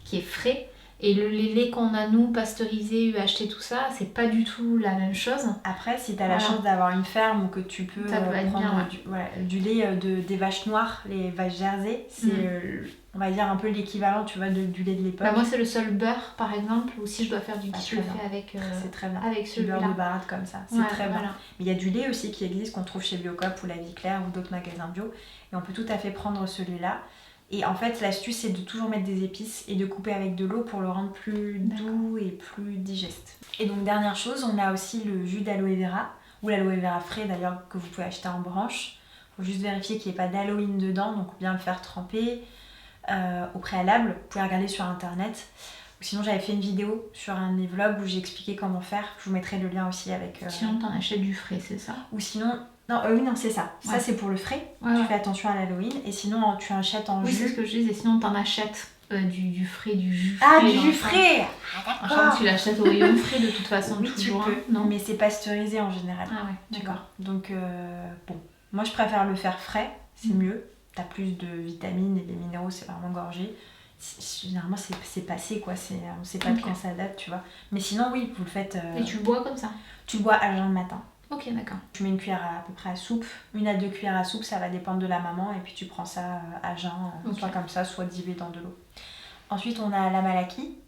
qui est frais. Et les laits qu'on a nous, pasteurisés, UHT, tout ça, c'est pas du tout la même chose. Après, si tu as la chance d'avoir une ferme ou que tu peux prendre du lait des vaches noires, les vaches jersey, c'est on va dire un peu l'équivalent, tu vois, du lait de l'époque. Bah moi, c'est le seul beurre, par exemple, ou si je dois faire du ghee, je le fais avec c'est très bien. Avec celui-là. Du beurre de baratte comme ça, c'est très bien. Voilà. Mais il y a du lait aussi qui existe, qu'on trouve chez Biocop ou La Vie Claire ou d'autres magasins bio. Et on peut tout à fait prendre celui-là. Et en fait, l'astuce, c'est de toujours mettre des épices et de couper avec de l'eau pour le rendre plus doux et plus digeste. Et donc, dernière chose, on a aussi le jus d'aloe vera, ou l'aloe vera frais d'ailleurs, que vous pouvez acheter en branche. Il faut juste vérifier qu'il n'y ait pas d'aloïne dedans, donc bien le faire tremper au préalable. Vous pouvez regarder sur internet. Ou sinon, j'avais fait une vidéo sur un de mes vlogs où j'ai expliqué comment faire. Je vous mettrai le lien aussi avec... Sinon, t'en achètes du frais, c'est ça? Ou sinon... Non, non, c'est ça. Ouais. Ça, c'est pour le frais. Tu fais attention à l'Halloween. Et sinon, tu achètes en jus. Oui, c'est ce que je disais. Sinon, t'en achètes du frais, du jus frais. Ah, du jus frais. Ah, d'accord. Tu l'achètes au rayon frais de toute façon. Oui, toujours, tu peux. Non. Mais c'est pasteurisé en général. Ah ouais, d'accord. Donc, bon. Moi, je préfère le faire frais. C'est mieux. T'as plus de vitamines et des minéraux. C'est vraiment gorgé. Généralement, c'est passé, quoi. On sait pas de quand ça date, tu vois. Mais sinon, oui, vous le faites... Et tu le bois comme ça? Tu le bois à jeun le matin. Ok, d'accord. Tu mets une cuillère à peu près à soupe, 1 à 2 cuillères à soupe, ça va dépendre de la maman, et puis tu prends ça à jeun, soit comme ça, soit dilué dans de l'eau. Ensuite, on a la malaki,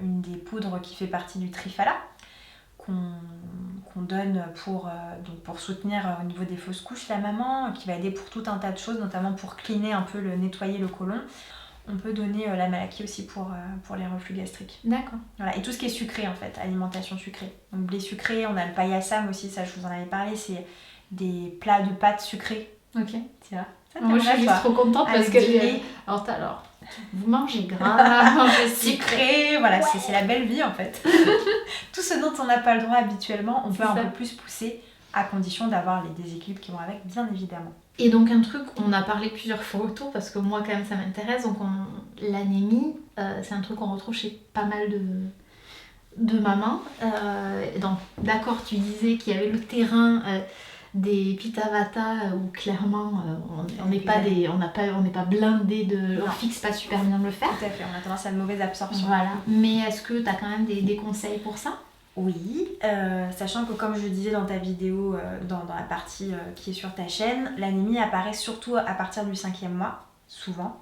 une des poudres qui fait partie du trifala, qu'on donne pour soutenir au niveau des fausses couches la maman, qui va aider pour tout un tas de choses, notamment pour cleaner un peu, nettoyer le côlon. On peut donner la malaki aussi pour les reflux gastriques. D'accord. Voilà. Et tout ce qui est sucré en fait, alimentation sucrée. Donc blé sucré, on a le payasam aussi, ça je vous en avais parlé, c'est des plats de pâtes sucrées. Ok. C'est vrai. Moi je suis juste trop contente parce que alors, vous mangez gras, mangez sucré, voilà, c'est la belle vie en fait. Tout ce dont on n'a pas le droit habituellement, on peut un peu plus pousser à condition d'avoir les déséquilibres qui vont avec, bien évidemment. Et donc un truc, on a parlé plusieurs fois autour parce que moi quand même ça m'intéresse, donc l'anémie, c'est un truc qu'on retrouve chez pas mal de mamans. Donc d'accord, tu disais qu'il y avait le terrain des Pitta Vata où clairement on n'est pas blindé on fixe pas super bien de le faire. Tout à fait, on a tendance à une mauvaise absorption. Voilà, mais est-ce que tu as quand même des conseils pour ça? Oui, sachant que comme je disais dans ta vidéo, dans la partie qui est sur ta chaîne, l'anémie apparaît surtout à partir du 5e mois, souvent,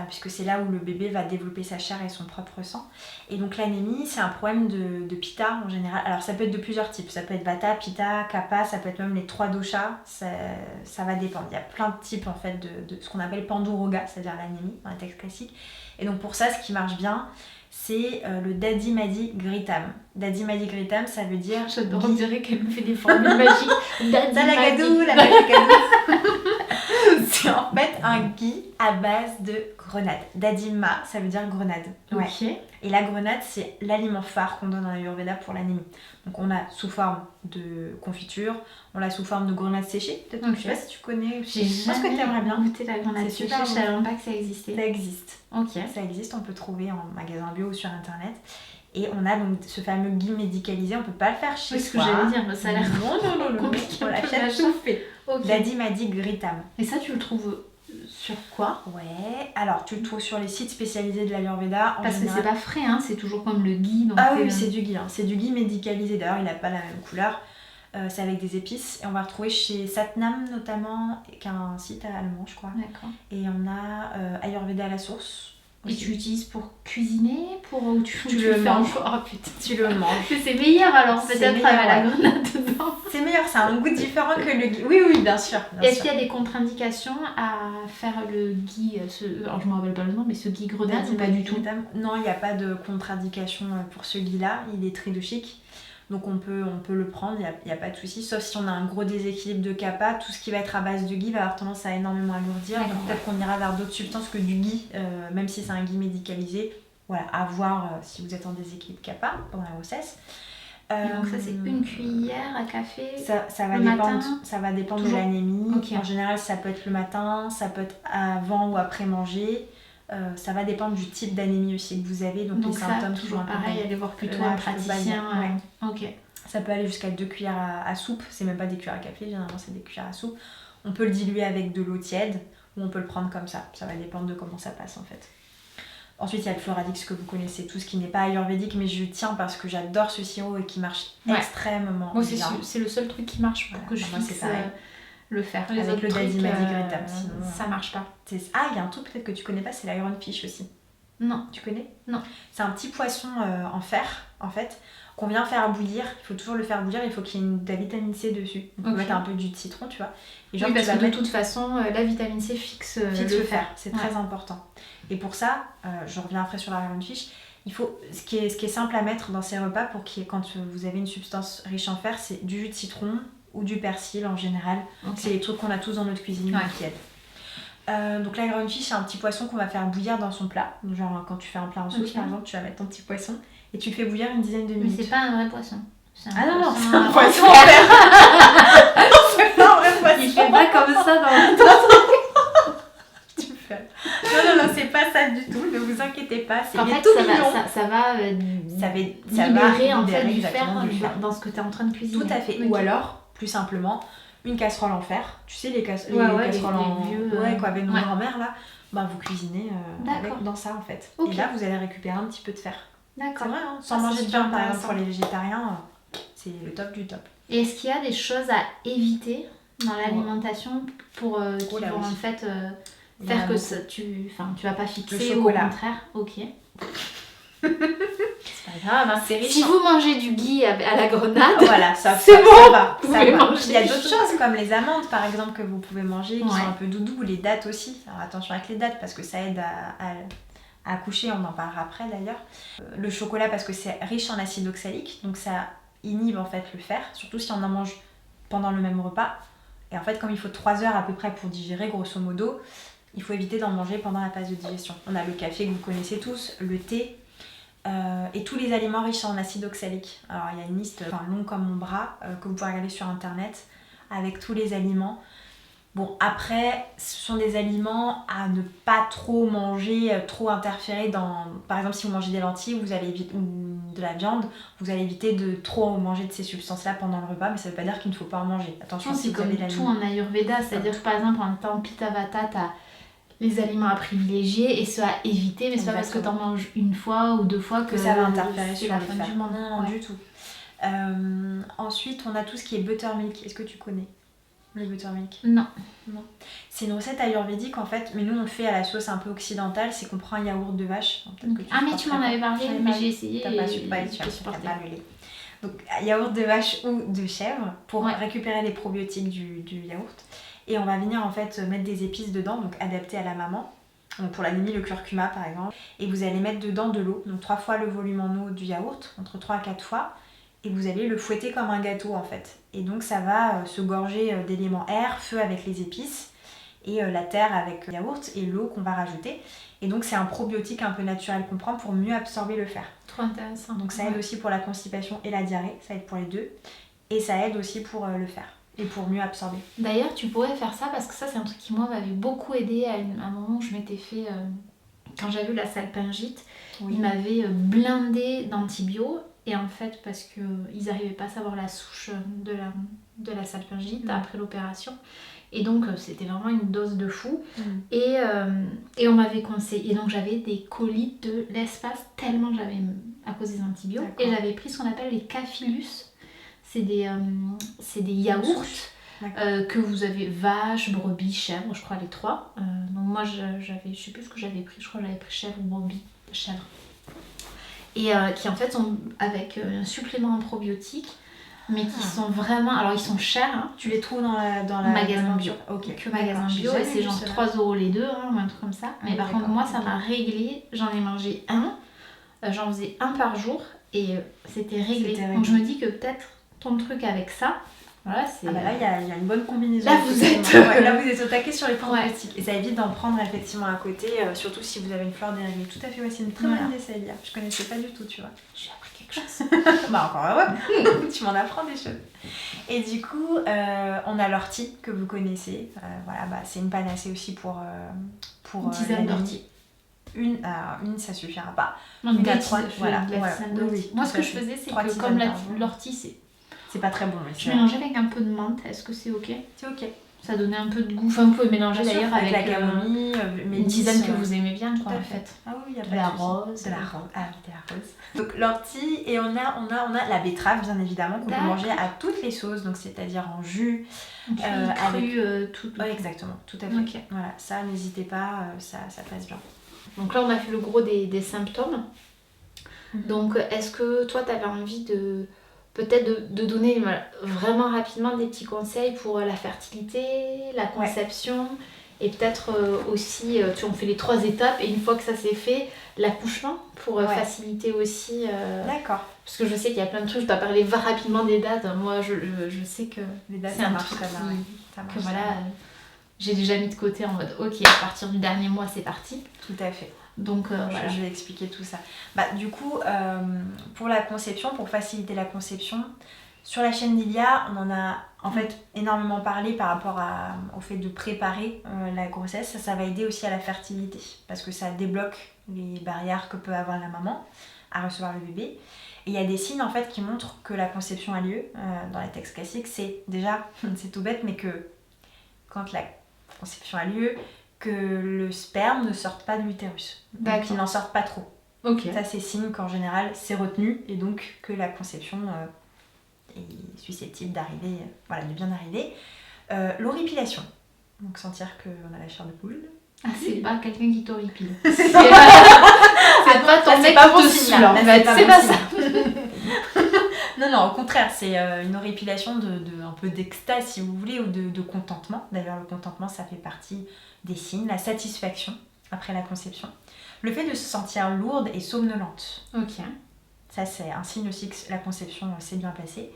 puisque c'est là où le bébé va développer sa chair et son propre sang. Et donc l'anémie, c'est un problème de pitta en général. Alors ça peut être de plusieurs types, ça peut être vata, pitta, kapha, ça peut être même les 3 doshas, ça va dépendre. Il y a plein de types en fait de ce qu'on appelle panduroga, c'est-à-dire l'anémie dans les textes classiques. Et donc pour ça, ce qui marche bien, c'est le Dadi Madi Gritam. Dadi Madi Gritam, ça veut dire... On dirait qu'elle me fait des formules magiques. Dadi Madi. La Madi. C'est en fait un ghee à base de grenade. Dadima, ça veut dire grenade. Ouais. Okay. Et la grenade, c'est l'aliment phare qu'on donne en Ayurveda pour l'anémie. Donc on l'a sous forme de confiture, on l'a sous forme de grenade séchée. Peut-être que je sais pas si tu connais. Je pense que tu aimerais bien goûter la grenade séchée. Je savais même pas que ça existait. Ça existe. Ok. Ça existe, on peut trouver en magasin bio ou sur internet. Et on a donc ce fameux ghee médicalisé, on peut pas le faire chez soi. C'est ce que j'allais dire, ça a l'air compliqué. On l'achète tout fait. Dadi Madi Gritam. Et ça, tu le trouves sur quoi? Ouais, alors tu le trouves sur les sites spécialisés de l'Ayurveda. Parce que c'est pas frais, hein, c'est toujours comme le ghee. Donc oui, c'est du ghee. Hein. C'est du ghee médicalisé. D'ailleurs, il n'a pas la même couleur. c'est avec des épices. Et on va retrouver chez Satnam notamment, qui est un site allemand, je crois. D'accord. Et on a Ayurveda à la source. Et tu l'utilises pour cuisiner ou tu le fais manges. Oh putain, Tu le manges. c'est meilleur alors, C'est peut-être meilleur, avec la ouais. grenade dedans. C'est meilleur, c'est un goût différent que le ghee. Oui, bien sûr. Est-ce qu'il y a des contre-indications à faire le ghee, alors je me rappelle pas le nom, mais ce ghee grenade ou pas du tout? Non, il n'y a pas de contre-indication pour ce ghee-là. Il est très chic. Donc on peut le prendre, il n'y a pas de souci. Sauf si on a un gros déséquilibre de kappa, tout ce qui va être à base de ghee va avoir tendance à énormément alourdir. Donc peut-être qu'on ira vers d'autres substances que du ghee, même si c'est un ghee médicalisé. Voilà, à voir si vous êtes en déséquilibre kappa pendant la grossesse. Donc ça c'est une cuillère à café ça va le dépendre, matin. ça va dépendre de Toujours. l'anémie. Okay. En général, ça peut être le matin, ça peut être avant ou après manger. Ça va dépendre du type d'anémie aussi que vous avez, donc les symptômes toujours pareil, aller voir plutôt un praticien. Ok. Ça peut aller jusqu'à 2 cuillères à soupe, c'est même pas des cuillères à café, généralement c'est des cuillères à soupe. On peut le diluer avec de l'eau tiède ou on peut le prendre comme ça va dépendre de comment ça passe en fait. Ensuite, il y a le Floradix que vous connaissez tous, qui n'est pas ayurvédique, mais je tiens parce que j'adore ce sirop et qui marche extrêmement bien. C'est le seul truc qui marche pour que je fixe le fer. Les avec autres le trucs, dazimadigretam, sinon ça marche pas. Il y a un truc peut-être que tu connais pas, c'est l'iron fish aussi. Non. Tu connais? Non. C'est un petit poisson en fer, en fait, qu'on vient faire bouillir. Il faut toujours le faire bouillir, il faut qu'il y ait de la vitamine C dessus. Donc on va mettre un peu de jus de citron, tu vois. Et genre, parce que de toute façon, la vitamine C fixe le fer. C'est très important. Et pour ça, je reviens après sur l'iron fish, il faut, ce qui est simple à mettre dans ces repas pour quand vous avez une substance riche en fer, c'est du jus de citron ou du persil en général. Okay. C'est les trucs qu'on a tous dans notre cuisine qui aident. Donc la ground fish, c'est un petit poisson qu'on va faire bouillir dans son plat. Genre quand tu fais un plat en sauce par exemple, tu vas mettre ton petit poisson et tu le fais bouillir une dizaine de minutes. Mais c'est pas un vrai poisson. C'est un poisson en fer. C'est pas un vrai poisson. Il fait pas comme ça dans Tu fais. Non, c'est pas ça du tout. Ne vous inquiétez pas. C'est en fait, ça va libérer en fait du fer dans ce que tu es en train de cuisiner. Tout à fait. Okay. Ou alors, plus simplement, une casserole en fer. Tu sais, les casseroles en vieux, avec nos grand-mères là. Bah, vous cuisinez dans ça en fait. Okay. Et là, vous allez récupérer un petit peu de fer. D'accord. C'est vrai, hein, sans manger de viande par exemple pour les végétariens, c'est le top du top. Et est-ce qu'il y a des choses à éviter dans l'alimentation pour qui vont en fait faire que tu vas pas fixer le chocolat. Au contraire? Ok. C'est pas grave, hein, c'est riche. Si vous mangez du ghee à la grenade, voilà, ça va. Il y a d'autres choses comme les amandes par exemple que vous pouvez manger qui sont un peu doudou, les dattes aussi. Alors attention avec les dattes parce que ça aide à accoucher, on en parlera après d'ailleurs. Le chocolat parce que c'est riche en acide oxalique, donc ça inhibe en fait le fer, surtout si on en mange pendant le même repas. Et en fait, comme il faut 3 heures à peu près pour digérer, grosso modo, il faut éviter d'en manger pendant la phase de digestion. On a le café que vous connaissez tous, le thé et tous les aliments riches en acide oxalique. Alors il y a une liste longue comme mon bras que vous pouvez regarder sur internet avec tous les aliments. Bon, après, ce sont des aliments à ne pas trop manger, trop interférer dans... Par exemple, si vous mangez des lentilles ou de la viande, vous allez éviter de trop manger de ces substances-là pendant le repas, mais ça ne veut pas dire qu'il ne faut pas en manger. Attention, c'est comme tout en Ayurveda, c'est-à-dire que par exemple, en temps Pitta Vata, tu as les aliments à privilégier et ceux à éviter, mais c'est pas parce que tu en manges une fois ou 2 fois que ça va interférer sur la le fin fer. du monde. Non, du tout. Ensuite, on a tout ce qui est buttermilk. Est-ce que tu connais le buttermilk? Non. C'est une recette ayurvédique en fait, mais nous on le fait à la sauce un peu occidentale, c'est qu'on prend un yaourt de vache. Mais tu m'en avais parlé, mais j'ai essayé. T'as pas supporté le lait. Donc yaourt de vache ou de chèvre pour récupérer les probiotiques du yaourt. Et on va venir en fait mettre des épices dedans, donc adaptées à la maman. Donc pour l'anémie, le curcuma par exemple. Et vous allez mettre dedans de l'eau, donc 3 fois le volume en eau du yaourt, entre 3 à 4 fois. Et vous allez le fouetter comme un gâteau en fait. Et donc ça va se gorger d'éléments air, feu avec les épices et la terre avec le yaourt et l'eau qu'on va rajouter. Et donc c'est un probiotique un peu naturel qu'on prend pour mieux absorber le fer. Trop intéressant. Donc ça aide aussi pour la constipation et la diarrhée, ça aide pour les deux. Et ça aide aussi pour le fer et pour mieux absorber. D'ailleurs tu pourrais faire ça parce que ça c'est un truc qui moi m'avait beaucoup aidé à un moment où je m'étais fait... quand j'avais eu la salpingite, il m'avait blindé d'antibio. Et en fait, parce qu'ils n'arrivaient pas à savoir la souche de la salpingite après l'opération. Et donc, c'était vraiment une dose de fou. Et on m'avait conseillé. Et donc, j'avais des colites de l'espace tellement j'avais, à cause des antibiotiques. Et j'avais pris ce qu'on appelle les cafilus. c'est des yaourts que vous avez vache, brebis, chèvre, je crois les 3. Donc moi j'avais, je sais plus ce que j'avais pris, je crois que j'avais pris chèvre ou brebis, chèvre. Et qui en fait sont avec un supplément en probiotiques, mais qui sont vraiment, alors ils sont chers, hein. Tu les trouves dans la magasin bio. Ok. Que magasin bio, et c'est genre 3 € les deux, hein, ou un truc comme ça. Mais par contre, moi ça m'a réglé, j'en ai mangé j'en faisais un par jour et c'était réglé. Donc je me dis que peut-être ton truc avec ça, voilà, c'est. Ah bah là, il y a une bonne combinaison. Là, vous êtes au taquet sur les probiotiques. Et ça évite d'en prendre effectivement à côté, surtout si vous avez une fleur déréglée. Tout à fait, ouais, c'est une très bonne idée, Célia. Je connaissais pas du tout, tu vois. J'ai appris quelque chose. Bah, encore heureux. Tu m'en apprends des choses. Et du coup, on a l'ortie que vous connaissez. Voilà, bah, c'est une panacée aussi pour une tisane d'ortie. Une, ça suffira pas. Donc, une à 3, voilà. Moi, ce que je faisais, c'est que comme l'ortie, c'est pas très bon. Je mélangeais avec un peu de menthe. Est-ce que c'est ok? C'est ok. Ça donnait un peu de goût. Enfin, vous pouvez mélanger d'ailleurs avec la camomille, une tisane que vous aimez bien, quoi, en fait. Ah oui, il y a de pas la de rose. De la rose. Ah oui, de la rose. Donc l'ortie, et on a la betterave, bien évidemment, qu'on peut manger à toutes les sauces, donc c'est-à-dire en jus. Tout. Ouais, exactement, tout à fait. Okay. Voilà, ça, n'hésitez pas, ça passe bien. Donc là, on a fait le gros des symptômes. Donc, est-ce que toi, tu avais envie de peut-être de donner vraiment rapidement des petits conseils pour la fertilité, la conception, et peut-être aussi, on fait les 3 étapes, et une fois que ça c'est fait, l'accouchement pour faciliter aussi. D'accord. Parce que je sais qu'il y a plein de trucs, je dois parler rapidement des dates. Moi, je sais que les dates, c'est ça un marche truc très bien. Ça marche que voilà, j'ai déjà mis de côté en mode ok, à partir du dernier mois, c'est parti. Tout à fait. Donc voilà. Je vais expliquer tout ça. Bah, du coup, pour la conception, pour faciliter la conception, sur la chaîne d'Ilia, on en a en fait énormément parlé par rapport au fait de préparer la grossesse. Ça va aider aussi à la fertilité parce que ça débloque les barrières que peut avoir la maman à recevoir le bébé. Et il y a des signes en fait qui montrent que la conception a lieu dans les textes classiques. C'est déjà, c'est tout bête, mais que quand la conception a lieu, que le sperme ne sorte pas de l'utérus. Donc qu'il n'en sorte pas trop. Okay. Ça, c'est signe qu'en général, c'est retenu et donc que la conception est susceptible d'arriver, de bien arriver. L'horripilation. Donc sentir qu'on a la chair de poule. Ah, c'est pas quelqu'un qui t'horripile. C'est pas ton mec qui te saoule, en fait. C'est pas ça. Non, au contraire, c'est une horripilation un peu d'extase, si vous voulez, ou de contentement. D'ailleurs, le contentement, ça fait partie des signes. La satisfaction après la conception. Le fait de se sentir lourde et somnolente. Ok. Ça, c'est un signe aussi que la conception s'est bien passée.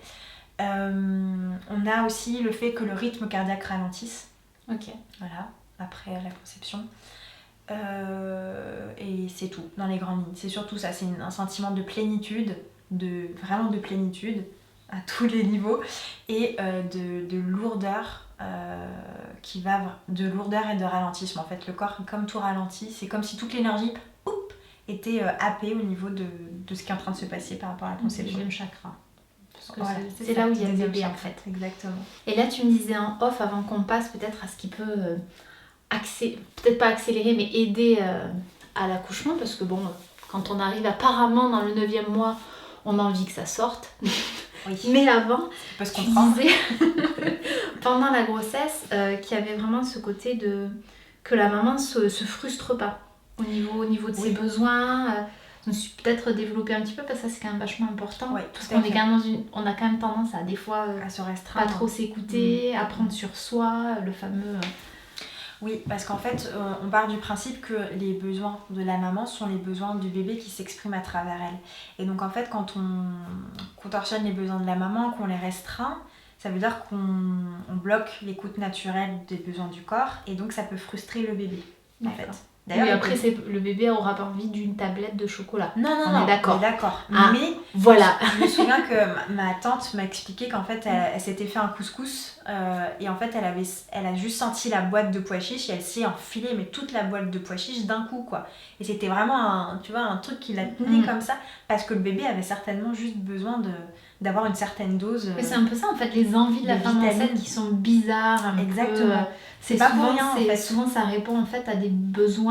On a aussi le fait que le rythme cardiaque ralentisse. Ok. Voilà, après la conception. Et c'est tout, dans les grandes lignes. C'est surtout ça, c'est un sentiment de plénitude, vraiment de plénitude à tous les niveaux, et de lourdeur, de lourdeur et de ralentissement. En fait, le corps, comme tout ralentit, c'est comme si toute l'énergie était happée au niveau de ce qui est en train de se passer par rapport à la conception. Le chakra. Parce que voilà, c'est là où il y a le bébé en fait. Exactement. Et là, tu me disais en off, avant qu'on passe peut-être à ce qui peut peut-être pas accélérer, mais aider à l'accouchement, parce que bon, quand on arrive apparemment dans le 9e mois, on a envie que ça sorte. Oui. Mais avant, tu disais pendant la grossesse, qu'il y avait vraiment ce côté que la maman se frustre pas au niveau de ses besoins. Je me suis peut-être développée un petit peu parce que ça c'est quand même vachement important. Oui, parce qu'on est quand même on a quand même tendance à des fois à se restreindre, pas trop s'écouter, à prendre sur soi, le fameux. Oui, parce qu'en fait, on part du principe que les besoins de la maman sont les besoins du bébé qui s'expriment à travers elle. Et donc en fait, quand on contorsionne les besoins de la maman, qu'on les restreint, ça veut dire qu'on bloque l'écoute naturelle des besoins du corps, et donc ça peut frustrer le bébé. En fait. D'ailleurs, oui, après, le bébé aura pas envie d'une tablette de chocolat. Non, on est d'accord. Ah, mais voilà. Je me souviens que ma tante m'a expliqué qu'en fait, elle s'était fait un couscous et en fait, elle a juste senti la boîte de pois chiches et elle s'est enfilée mais toute la boîte de pois chiches d'un coup, quoi. Et c'était vraiment un truc qui la tenait comme ça, parce que le bébé avait certainement juste besoin d'avoir une certaine dose. Mais c'est un peu ça en fait, les envies de la femme enceinte qui sont bizarres. Exactement. C'est pas pour rien en fait. Souvent ça répond en fait à des besoins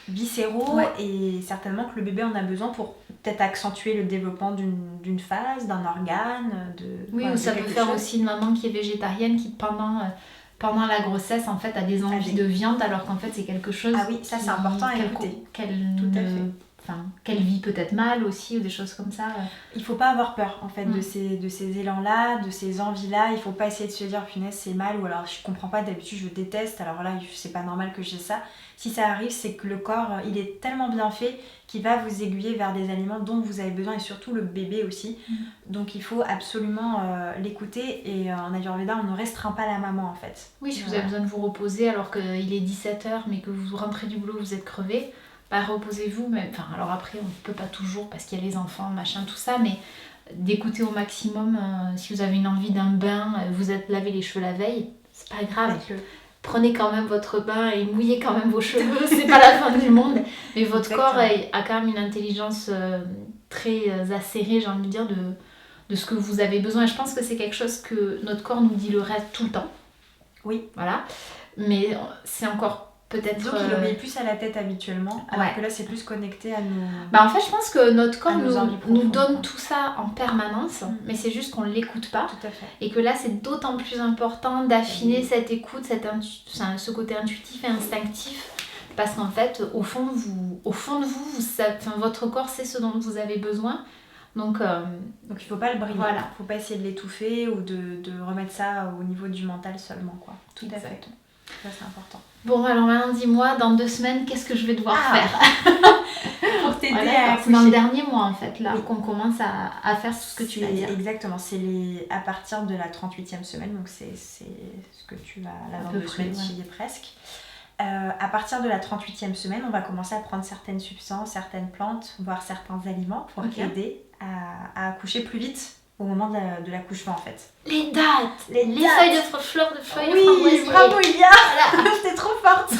viscéraux, et certainement que le bébé en a besoin pour peut-être accentuer le développement d'une phase, d'un organe. Oui, ou ça peut faire aussi une maman qui est végétarienne qui pendant la grossesse en fait a des envies de viande alors qu'en fait c'est quelque chose ça c'est important à écouter. Qu'elle vit peut-être mal aussi ou des choses comme ça. Il faut pas avoir peur en fait de ces élans-là, de ces envies-là. Il faut pas essayer de se dire punaise c'est mal ou alors je comprends pas, d'habitude je déteste, alors là c'est pas normal que j'ai ça. Si ça arrive, c'est que le corps il est tellement bien fait qu'il va vous aiguiller vers des aliments dont vous avez besoin et surtout le bébé aussi. Donc il faut absolument l'écouter et en Ayurveda on ne restreint pas la maman en fait. Oui, si vous avez besoin de vous reposer alors qu'il est 17h mais que vous rentrez du boulot, vous êtes crevé. Reposez-vous, même. Enfin, alors après, on ne peut pas toujours parce qu'il y a les enfants, machin, tout ça, mais d'écouter au maximum. Si vous avez une envie d'un bain, vous êtes lavé les cheveux la veille, c'est pas grave. Prenez quand même votre bain et mouillez quand même vos cheveux, c'est pas la fin du monde. Mais votre corps a quand même une intelligence très acérée, j'ai envie de dire, de ce que vous avez besoin. Et je pense que c'est quelque chose que notre corps nous dit le reste tout le temps. Oui. Voilà. Mais c'est encore peut-être... Donc il obéit plus à la tête habituellement, alors que là c'est plus connecté à nous. En fait je pense que notre corps nous donne tout ça en permanence, mais c'est juste qu'on ne l'écoute pas. Tout à fait. Et que là c'est d'autant plus important d'affiner cette écoute, ce côté intuitif et instinctif, parce qu'en fait au fond de vous votre corps sait ce dont vous avez besoin. Donc il faut pas le brimer, voilà. Faut pas essayer de l'étouffer ou de remettre ça au niveau du mental seulement, quoi. Tout à fait. Ça c'est important. Bon alors maintenant dis-moi, dans 2 semaines, qu'est-ce que je vais devoir faire pour t'aider à accoucher. C'est dans le dernier mois en fait, là, qu'on commence à faire ce que tu vas dire. Exactement, c'est à partir de la 38e semaine, donc c'est ce que tu vas, là dans 2 semaines, tu y es presque. À partir de la 38e semaine, on va commencer à prendre certaines substances, certaines plantes, voire certains aliments pour aider à accoucher plus vite au moment de l'accouchement en fait. Les dates, les feuilles de fleurs de feuilles de framboisier. Oui, bravo Ilia, t'es trop forte.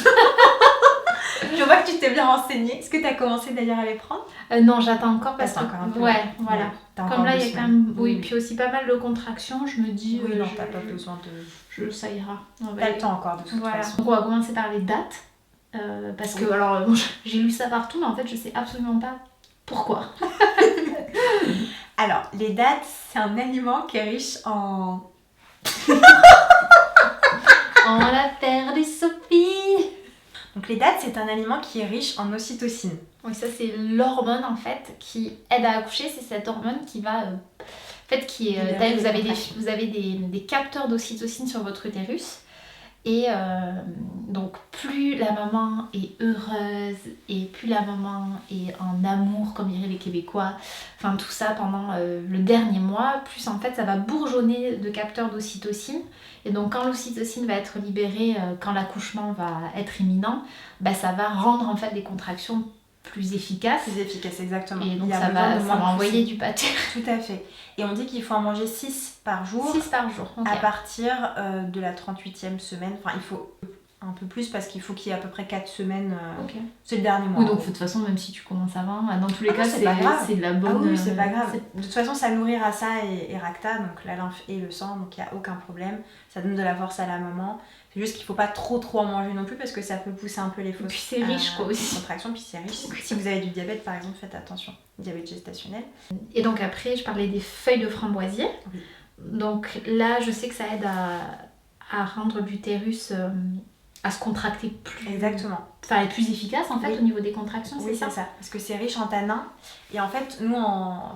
Je vois que tu t'es bien renseignée. Est-ce que tu as commencé d'ailleurs à les prendre? Non, j'attends encore parce que... encore un peu. Ouais, voilà. Comme là, il y a quand même... Oui, puis aussi pas mal de contractions, je me dis... Oui, non, t'as pas besoin de... Ça ira. T'as le temps encore de toute façon. Donc on va commencer par les dates. Parce que, alors, j'ai lu ça partout, mais en fait, je sais absolument pas pourquoi. Alors, les dattes, c'est un aliment qui est riche en... En la terre des Sophie. Donc les dattes, c'est un aliment qui est riche en ocytocine. Oui, ça c'est l'hormone en fait qui aide à accoucher. C'est cette hormone qui va... en fait, qui est... vous avez des capteurs d'ocytocine sur votre utérus. Et donc plus la maman est heureuse et plus la maman est en amour, comme diraient les Québécois, enfin tout ça pendant le dernier mois, plus en fait ça va bourgeonner de capteurs d'ocytocine. Et donc quand l'ocytocine va être libérée, quand l'accouchement va être imminent, ça va rendre en fait les contractions plus efficaces. Plus efficaces, exactement. Et donc ça va envoyer du pâté. Tout à fait. Et on dit qu'il faut en manger 6 par jour. 6 par jour, okay. À partir de la 38e semaine. Enfin, il faut un peu plus parce qu'il faut qu'il y ait à peu près 4 semaines. C'est le dernier mois. Oui, donc de toute façon, même si tu commences avant, dans tous les cas, c'est de la bonne... Ah oui, c'est pas grave. De toute façon, ça nourrit Rasa et Racta, donc la lymphe et le sang, donc il n'y a aucun problème. Ça donne de la force à la maman. C'est juste qu'il ne faut pas trop en manger non plus parce que ça peut pousser un peu les fausses. Puis c'est riche quoi aussi. Contractions, puis c'est riche. Si vous avez du diabète par exemple, faites attention. Diabète gestationnel. Et donc après, je parlais des feuilles de framboisier. Oui. Donc là, je sais que ça aide à rendre l'utérus à se contracter plus. Exactement. Enfin, être plus efficace en fait au niveau des contractions, c'est ça. Parce que c'est riche en tanins. Et en fait, nous,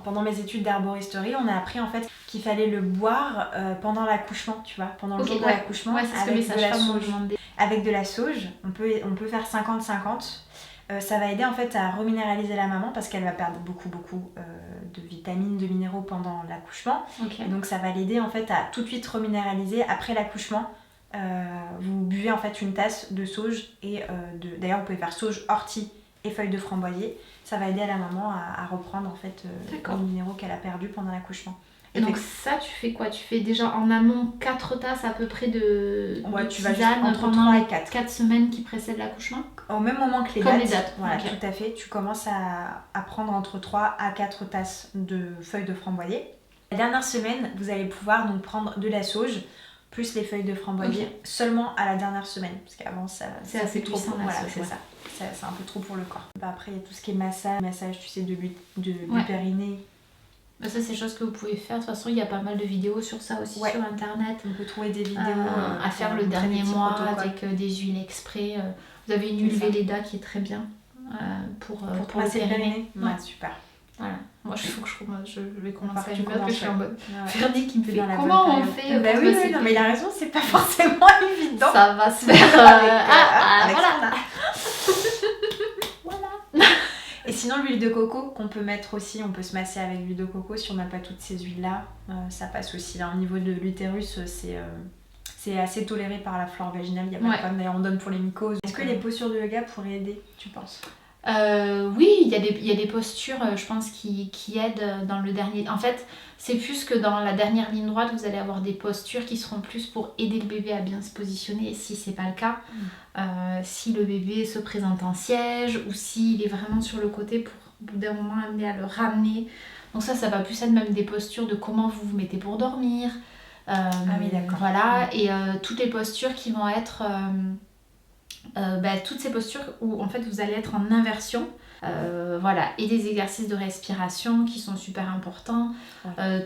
pendant mes études d'herboristerie, on a appris en fait qu'il fallait le boire pendant l'accouchement, tu vois, pendant le jour de l'accouchement, avec de la sauge. Avec de la sauge, on peut faire 50-50. Ça va aider en fait à reminéraliser la maman parce qu'elle va perdre beaucoup de vitamines, de minéraux pendant l'accouchement. Et donc ça va l'aider en fait à tout de suite reminéraliser après l'accouchement. Vous buvez en fait une tasse de sauge et d'ailleurs vous pouvez faire sauge, ortie et feuilles de framboisier. Ça va aider à la maman à reprendre en fait les minéraux qu'elle a perdus pendant l'accouchement. Et donc ça tu fais quoi? Tu fais déjà en amont 4 tasses à peu près de tu vas juste entre pendant 3 et 4. 4 semaines qui précèdent l'accouchement? Au même moment que les dates. Les dates. Voilà, tout à fait. Tu commences à prendre entre 3 à 4 tasses de feuilles de framboisier. La dernière semaine, vous allez pouvoir donc prendre de la sauge. plus les feuilles de framboisier, seulement à la dernière semaine, parce qu'avant c'est assez trop puissant. voilà, c'est ça. C'est un peu trop pour le corps. Après, il y a tout ce qui est massage tu sais, du périnée. Ça, c'est des choses que vous pouvez faire. De toute façon, il y a pas mal de vidéos sur ça aussi sur internet. On peut trouver des vidéos à faire le dernier mois avec des huiles exprès. Vous avez une huile Velleda qui est très bien pour masser le périnée. Ouais, super. Voilà. Moi, il faut que je vais commencer à je suis en mode Ferdi qui me fait comment on fait oui, non, mais il a raison, c'est pas forcément évident. Ça va se faire avec voilà. Et sinon, l'huile de coco qu'on peut mettre aussi, on peut se masser avec l'huile de coco si on n'a pas toutes ces huiles-là, ça passe aussi. Au niveau de l'utérus, c'est assez toléré par la flore vaginale, il n'y a pas de problème. D'ailleurs, on donne pour les mycoses. Est-ce que les postures de yoga pourraient aider, tu penses ? Oui, il y a des postures, je pense, qui aident dans le dernier... En fait, c'est plus que dans la dernière ligne droite, vous allez avoir des postures qui seront plus pour aider le bébé à bien se positionner, si c'est pas le cas. Si le bébé se présente en siège ou s'il est vraiment sur le côté pour au bout d'un moment amener à le ramener. Donc ça va plus être même des postures de comment vous vous mettez pour dormir. Oui, d'accord. Voilà, et toutes les postures qui vont être... toutes ces postures où en fait vous allez être en inversion, voilà, et des exercices de respiration qui sont super importants.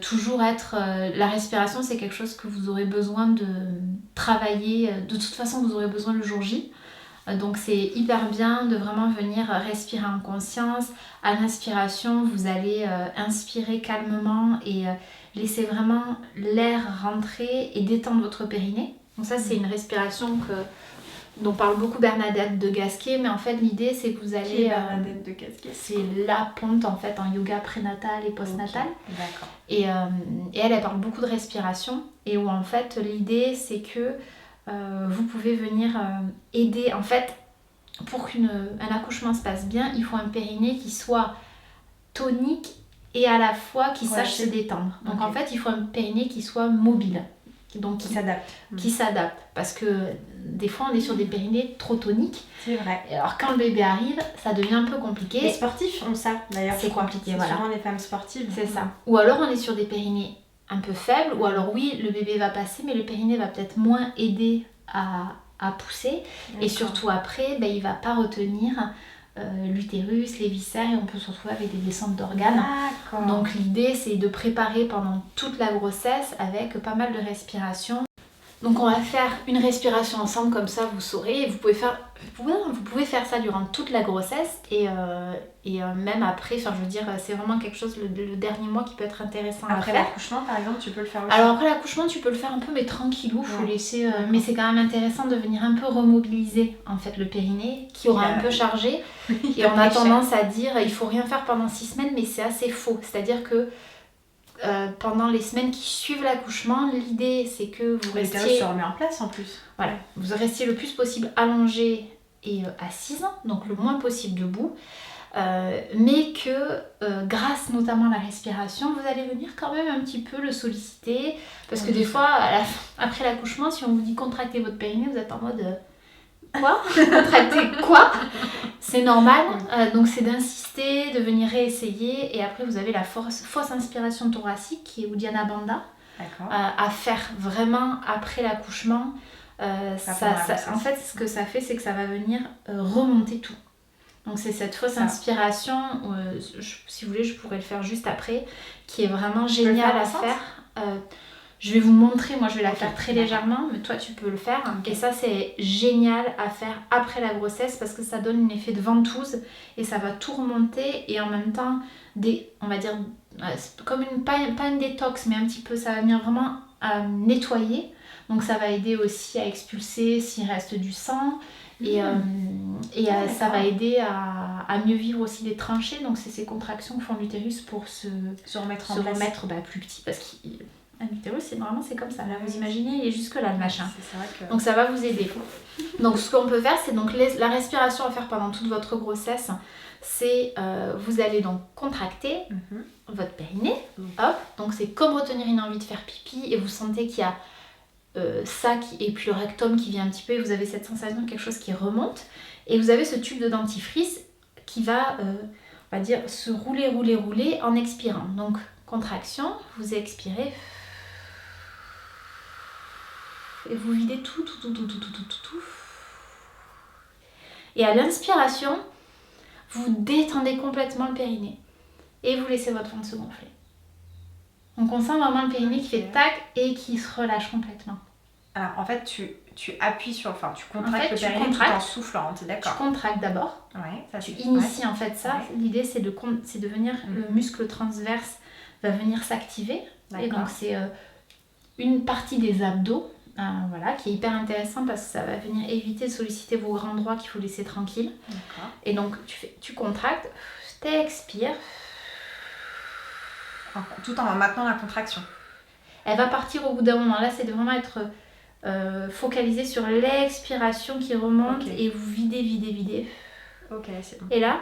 Toujours être la respiration, c'est quelque chose que vous aurez besoin de travailler, de toute façon vous aurez besoin le jour J, donc c'est hyper bien de vraiment venir respirer en conscience. À l'inspiration, vous allez inspirer calmement et laisser vraiment l'air rentrer et détendre votre périnée. Donc ça, c'est une respiration dont parle beaucoup Bernadette de Gasquet, mais en fait l'idée c'est que vous allez... Qui est Bernadette de Gasquet ? C'est la ponte en fait en yoga prénatal et postnatal. Okay. D'accord. Et elle parle beaucoup de respiration, et où en fait l'idée c'est que vous pouvez venir aider, en fait pour qu'un accouchement se passe bien, il faut un périnée qui soit tonique et à la fois qui sache se détendre. Donc en fait il faut un périnée qui soit mobile. Donc qui s'adapte, parce que des fois on est sur des périnées trop toniques. C'est vrai. Et alors quand le bébé arrive, ça devient un peu compliqué. Les sportifs ont ça d'ailleurs. C'est compliqué, voilà. Souvent les femmes sportives. C'est ça. Ou alors on est sur des périnées un peu faibles, ou alors oui, le bébé va passer, mais le périnée va peut-être moins aider à pousser. D'accord. Et surtout après, il va pas retenir l'utérus, les viscères, et on peut se retrouver avec des descentes d'organes. D'accord. Donc l'idée c'est de préparer pendant toute la grossesse avec pas mal de respiration. Donc on va faire une respiration ensemble, comme ça vous saurez. Vous pouvez faire ça durant toute la grossesse et même après, enfin je veux dire, c'est vraiment quelque chose le dernier mois qui peut être intéressant à faire. Après l'accouchement par exemple, tu peux le faire aussi. Alors après l'accouchement, tu peux le faire un peu mais tranquillou, faut laisser mais c'est quand même intéressant de venir un peu remobiliser en fait le périnée qui aura un peu chargé. Et on a tendance à dire il faut rien faire pendant 6 semaines, mais c'est assez faux. C'est-à-dire que pendant les semaines qui suivent l'accouchement, l'idée c'est que vous restiez... L'utérus se remet en place en plus. Voilà, vous restiez le plus possible allongé et assise, donc le moins possible debout, mais que grâce notamment à la respiration, vous allez venir quand même un petit peu le solliciter, parce que des fois, après l'accouchement, si on vous dit contractez votre périnée, vous êtes en mode... Quoi ? Contracter quoi ? C'est normal, donc c'est d'insister, de venir réessayer, et après vous avez la fausse inspiration thoracique qui est Uddiyana Bandha à faire vraiment après l'accouchement. En fait, ce que ça fait, c'est que ça va venir remonter tout. Donc c'est cette fausse inspiration, si vous voulez, je pourrais le faire juste après, qui est vraiment géniale à faire. Je vais vous montrer, moi je vais la faire très légèrement, mais toi tu peux le faire. Et ça c'est génial à faire après la grossesse parce que ça donne un effet de ventouse et ça va tout remonter et en même temps, on va dire, comme pas une détox, mais un petit peu, ça va venir vraiment à nettoyer. Donc ça va aider aussi à expulser s'il reste du sang. Et ça va aider à mieux vivre aussi les tranchées. Donc c'est ces contractions que font l'utérus pour se remettre plus petit parce qu'un utérus, c'est comme ça. Là, vous imaginez, il est jusque là le machin. C'est vrai que... Donc ça va vous aider. Donc ce qu'on peut faire, c'est donc la respiration à faire pendant toute votre grossesse. C'est vous allez donc contracter votre périnée. Hop. Donc c'est comme retenir une envie de faire pipi et vous sentez qu'il y a ça et puis le rectum qui vient un petit peu et vous avez cette sensation de quelque chose qui remonte. Et vous avez ce tube de dentifrice qui va, on va dire, se rouler en expirant. Donc contraction, vous expirez. Et vous videz tout. Et à l'inspiration, vous détendez complètement le périnée. Et vous laissez votre ventre se gonfler. Donc on sent vraiment le périnée qui fait tac et qui se relâche complètement. Alors en fait, tu appuies sur... Enfin, tu contractes le périnée tout en soufflant, t'es d'accord? Tu contractes d'abord. Ouais, ça tu inities en fait ça. Ouais. L'idée c'est de venir, le muscle transverse va venir s'activer. Et donc c'est une partie des abdos. Voilà, qui est hyper intéressant parce que ça va venir éviter de solliciter vos grands droits qu'il faut laisser tranquilles. D'accord. Et donc tu contractes, t'expires. Tout en maintenant la contraction. Elle va partir au bout d'un moment. Là, c'est de vraiment être focalisé sur l'expiration qui remonte et vous videz. Ok, c'est bon. Et là,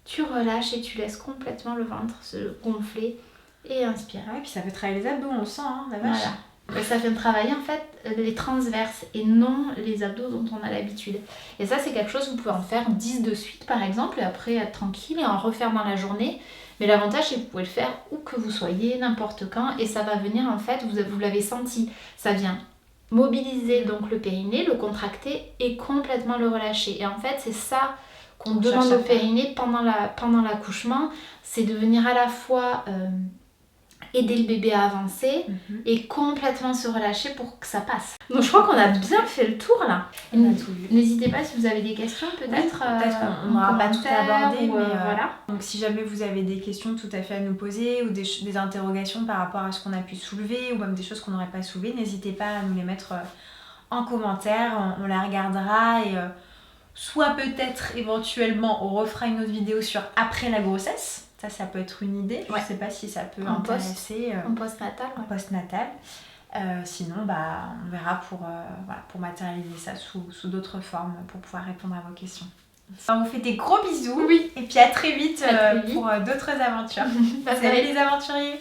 tu relâches et tu laisses complètement le ventre se gonfler et inspire. Ah ouais, puis ça fait travailler les abdos, on le sent, hein, la vache. Voilà. Et ça vient de travailler en fait les transverses et non les abdos dont on a l'habitude. Et ça c'est quelque chose, vous pouvez en faire 10 de suite par exemple et après être tranquille et en refaire dans la journée. Mais l'avantage c'est que vous pouvez le faire où que vous soyez, n'importe quand et ça va venir en fait, vous l'avez senti, ça vient mobiliser donc le périnée, le contracter et complètement le relâcher. Et en fait c'est ça qu'on demande au périnée pendant l'accouchement, c'est de venir à la fois... aider le bébé à avancer et complètement se relâcher pour que ça passe. Donc je crois qu'on a bien fait le tour là. N'hésitez pas si vous avez des questions peut-être. Peut-être qu'on n'aura pas tout abordé, mais voilà. Donc si jamais vous avez des questions tout à fait à nous poser ou des interrogations par rapport à ce qu'on a pu soulever ou même des choses qu'on n'aurait pas soulevées, n'hésitez pas à nous les mettre en commentaire, on la regardera et soit peut-être éventuellement on refera une autre vidéo sur après la grossesse. Ça peut être une idée. Je ne sais pas si ça peut intéresser. En post-natal. En post-natal. Sinon, on verra pour matérialiser ça sous d'autres formes pour pouvoir répondre à vos questions. On vous fait des gros bisous. Oui. Et puis à très vite pour d'autres aventures. Salut les aventuriers.